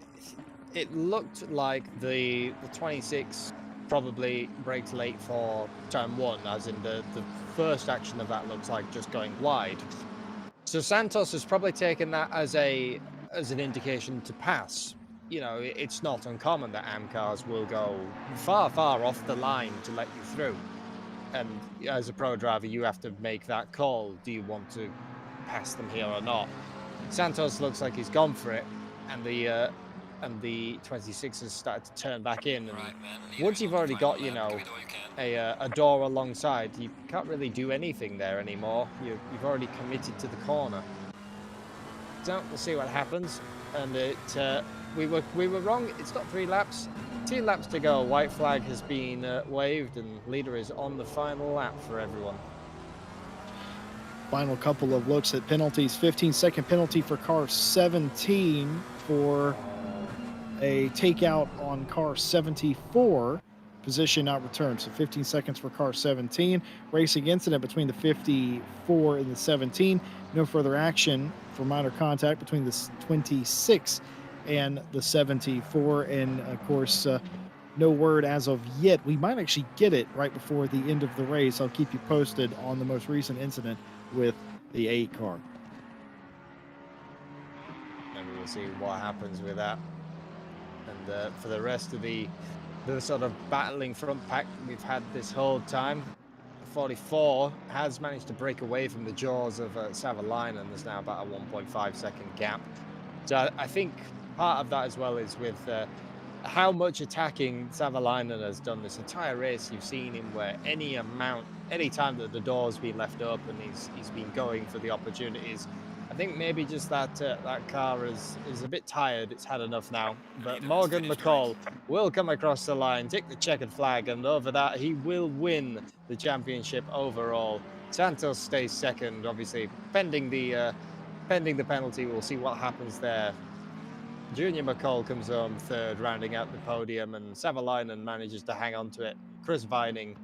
It looked like the 26 probably braked late for turn 1, as in the first action of that looks like just going wide. So Santos has probably taken that as an indication to pass. You know, it's not uncommon that AM cars will go far, far off the line to let you through. And as a pro driver, you have to make that call. Do you want to pass them here or not? Santos looks like he's gone for it, and the 26 has started to turn back in. And once you've already got, a door alongside, you can't really do anything there anymore. You've already committed to the corner. So we'll see what happens. And we were wrong. It's not 3 laps. 2 laps to go. White flag has been waved, and leader is on the final lap for everyone. Final couple of looks at penalties. 15-second penalty for car 17 for a takeout on car 74. Position not returned. So 15 seconds for car 17. Racing incident between the 54 and the 17. No further action for minor contact between the 26 and the 74. And of course, no word as of yet. We might actually get it right before the end of the race. I'll keep you posted on the most recent incident with the 8 car. And we'll see what happens with that. And for the rest of the sort of battling front pack we've had this whole time, 44 has managed to break away from the jaws of Savalainen, and there's now about a 1.5 second gap. So I think part of that as well is with how much attacking Savalainen has done this entire race. You've seen him where any time that the door's been left open, he's been going for the opportunities. I think maybe just that car is a bit tired. It's had enough now. But Morgan McCall will come across the line, take the checkered flag, and over that he will win the championship overall. Santos stays second, obviously pending the penalty. We'll see what happens there. Junior McCall comes home third, rounding out the podium, and Savalainen manages to hang on to it. Chris Vining,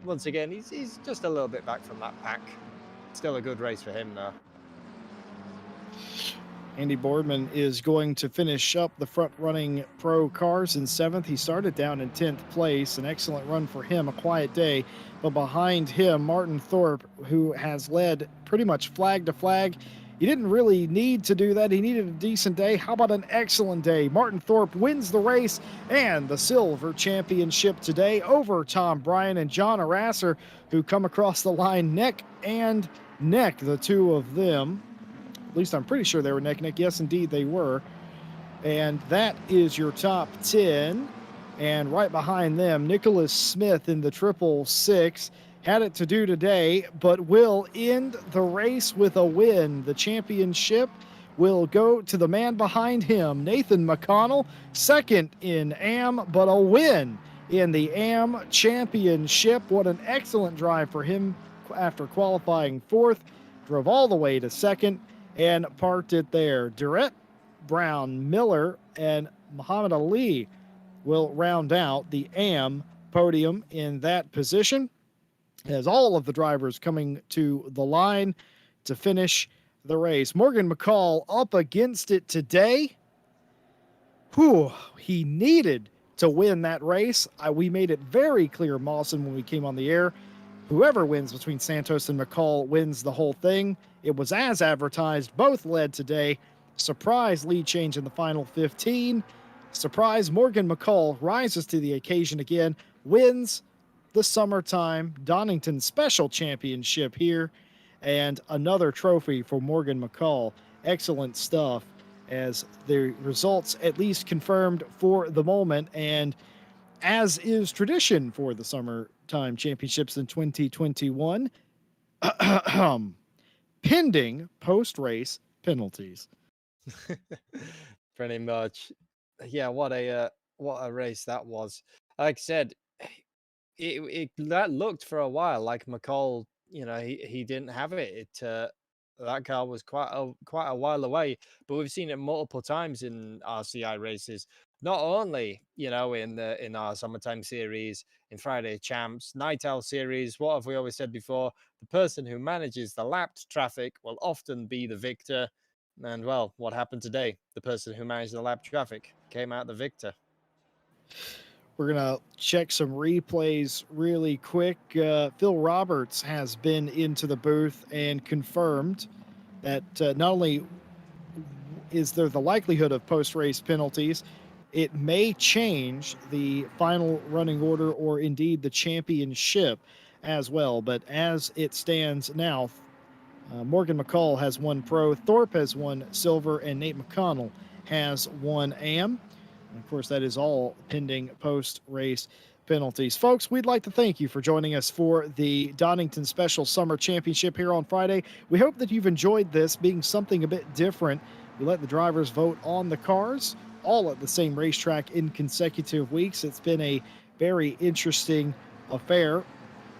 once again, he's just a little bit back from that pack. Still a good race for him, though. Andy Boardman is going to finish up the front running pro cars in 7th. He started down in 10th place. An excellent run for him, a quiet day. But behind him, Martin Thorpe, who has led pretty much flag to flag. He didn't really need to do that. He needed a decent day. How about an excellent day? Martin Thorpe wins the race and the silver championship today over Tom Bryan and John Arasser, who come across the line neck and neck, the two of them. At least I'm pretty sure they were neck and neck. Yes, indeed, they were. And that is your top 10. And right behind them, Nicholas Smith in the 666 had it to do today, but will end the race with a win. The championship will go to the man behind him, Nathan Mcconnell, second in AM, but a win in the AM championship. What an excellent drive for him after qualifying 4th. Drove all the way to 2nd and parked it there. Durrett, Brown, Miller, and Muhammad Ali will round out the AM podium in that position, as all of the drivers coming to the line to finish the race. Morgan McCall up against it today. Whew, he needed to win that race. We made it very clear, Mawson, when we came on the air. Whoever wins between Santos and McCall wins the whole thing. It was as advertised. Both led today. Surprise lead change in the final 15. Surprise, Morgan McCall rises to the occasion again, wins the summertime Donington Special Championship here, and another trophy for Morgan McCall. Excellent stuff, as the results at least confirmed for the moment, and as is tradition for the summertime championships in 2021, pending post-race penalties. Pretty much. Yeah, what a race that was. Like I said, that looked for a while like McCall, he didn't have it. That car was quite a while away, but we've seen it multiple times in RCI races. Not only, in our summertime series, in Friday Champs, Night Owl series. What have we always said before? The person who manages the lapped traffic will often be the victor. And well, what happened today? The person who managed the lap traffic came out the victor. We're going to check some replays really quick. Phil Roberts has been into the booth and confirmed that not only is there the likelihood of post-race penalties, it may change the final running order or indeed the championship as well. But as it stands now, Morgan McCall has won pro, Thorpe has won silver, and Nate McConnell has won AM. And of course, that is all pending post-race penalties. Folks, we'd like to thank you for joining us for the Donington Special Summer Championship here on Friday. We hope that you've enjoyed this being something a bit different. We let the drivers vote on the cars, all at the same racetrack in consecutive weeks. It's been a very interesting affair.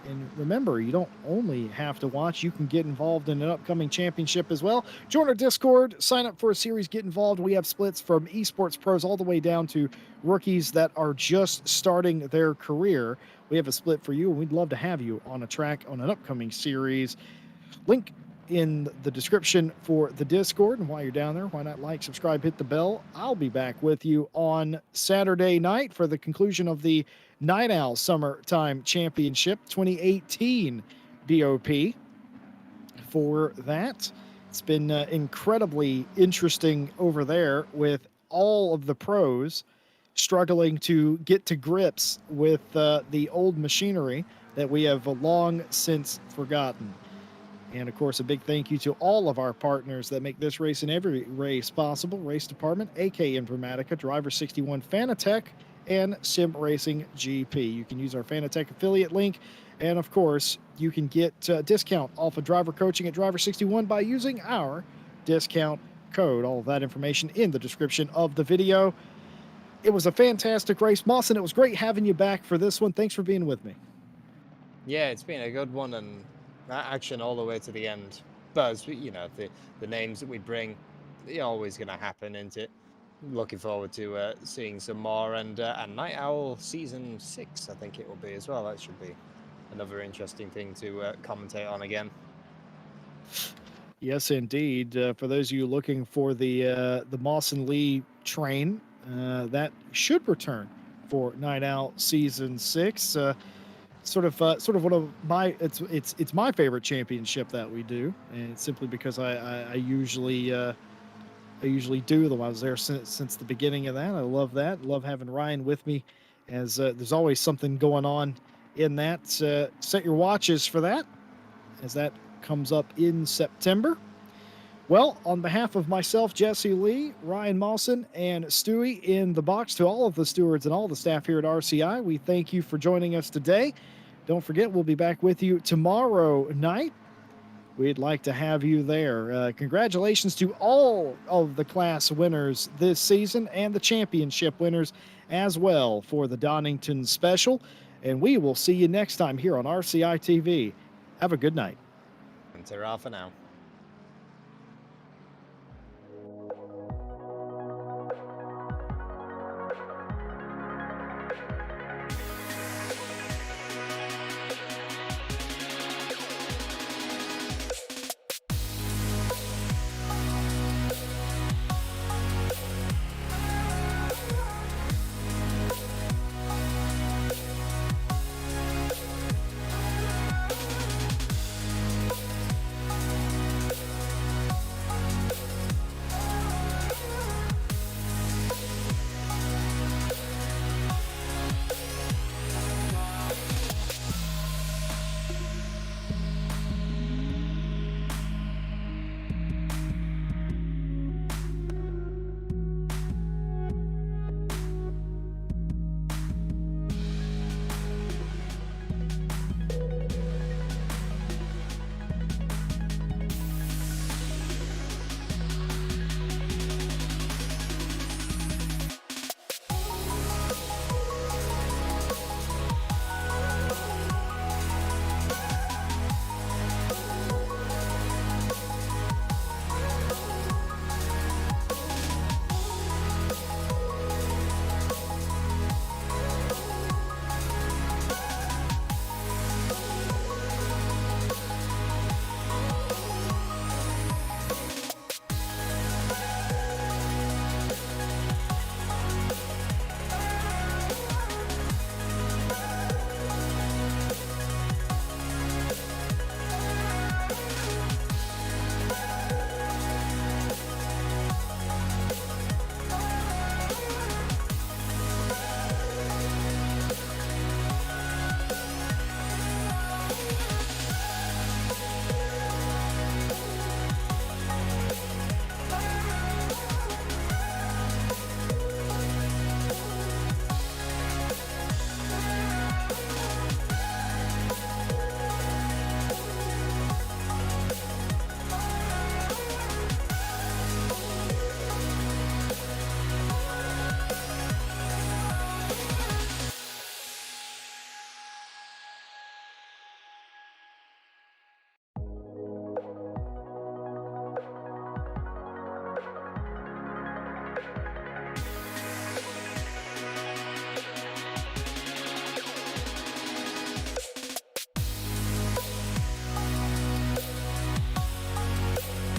And remember, you don't only have to watch, you can get involved in an upcoming championship as well. Join our Discord, sign up for a series, get involved. We have splits from esports pros all the way down to rookies that are just starting their career. We have a split for you, and we'd love to have you on a track on an upcoming series. Link in the description for the Discord. And while you're down there, why not like, subscribe, hit the bell. I'll be back with you on Saturday night for the conclusion of the Night Owl Summertime Championship 2018 DOP. For that, it's been incredibly interesting over there with all of the pros struggling to get to grips with the old machinery that we have long since forgotten. And of course, a big thank you to all of our partners that make this race and every race possible. Race Department, AK Informatica, Driver 61, Fanatec, and Sim Racing GP. You can use our Fanatec affiliate link. And of course, you can get a discount off of driver coaching at Driver 61 by using our discount code. All of that information in the description of the video. It was a fantastic race. Mawson, it was great having you back for this one. Thanks for being with me. Yeah, it's been a good one, and action all the way to the end. But the names that we bring, they're always going to happen, isn't it? looking forward to seeing some more, and Night Owl season 6, I think it will be as well. That should be another interesting thing to commentate on again. Yes, indeed. For those of you looking for the Moss and Lee train, that should return for Night Owl season 6. Sort of one of my it's my favorite championship that we do, and simply because I usually do them. I was there since the beginning of that. I love that. Love having Ryan with me, as there's always something going on in that. Set your watches for that, as that comes up in September. Well, on behalf of myself, Jesse Lee, Ryan Mawson, and Stewie in the box, to all of the stewards and all the staff here at RCI, we thank you for joining us today. Don't forget, we'll be back with you tomorrow night. We'd like to have you there. Congratulations to all of the class winners this season and the championship winners as well for the Donington Special. And we will see you next time here on RCI TV. Have a good night. And ta-ra for now.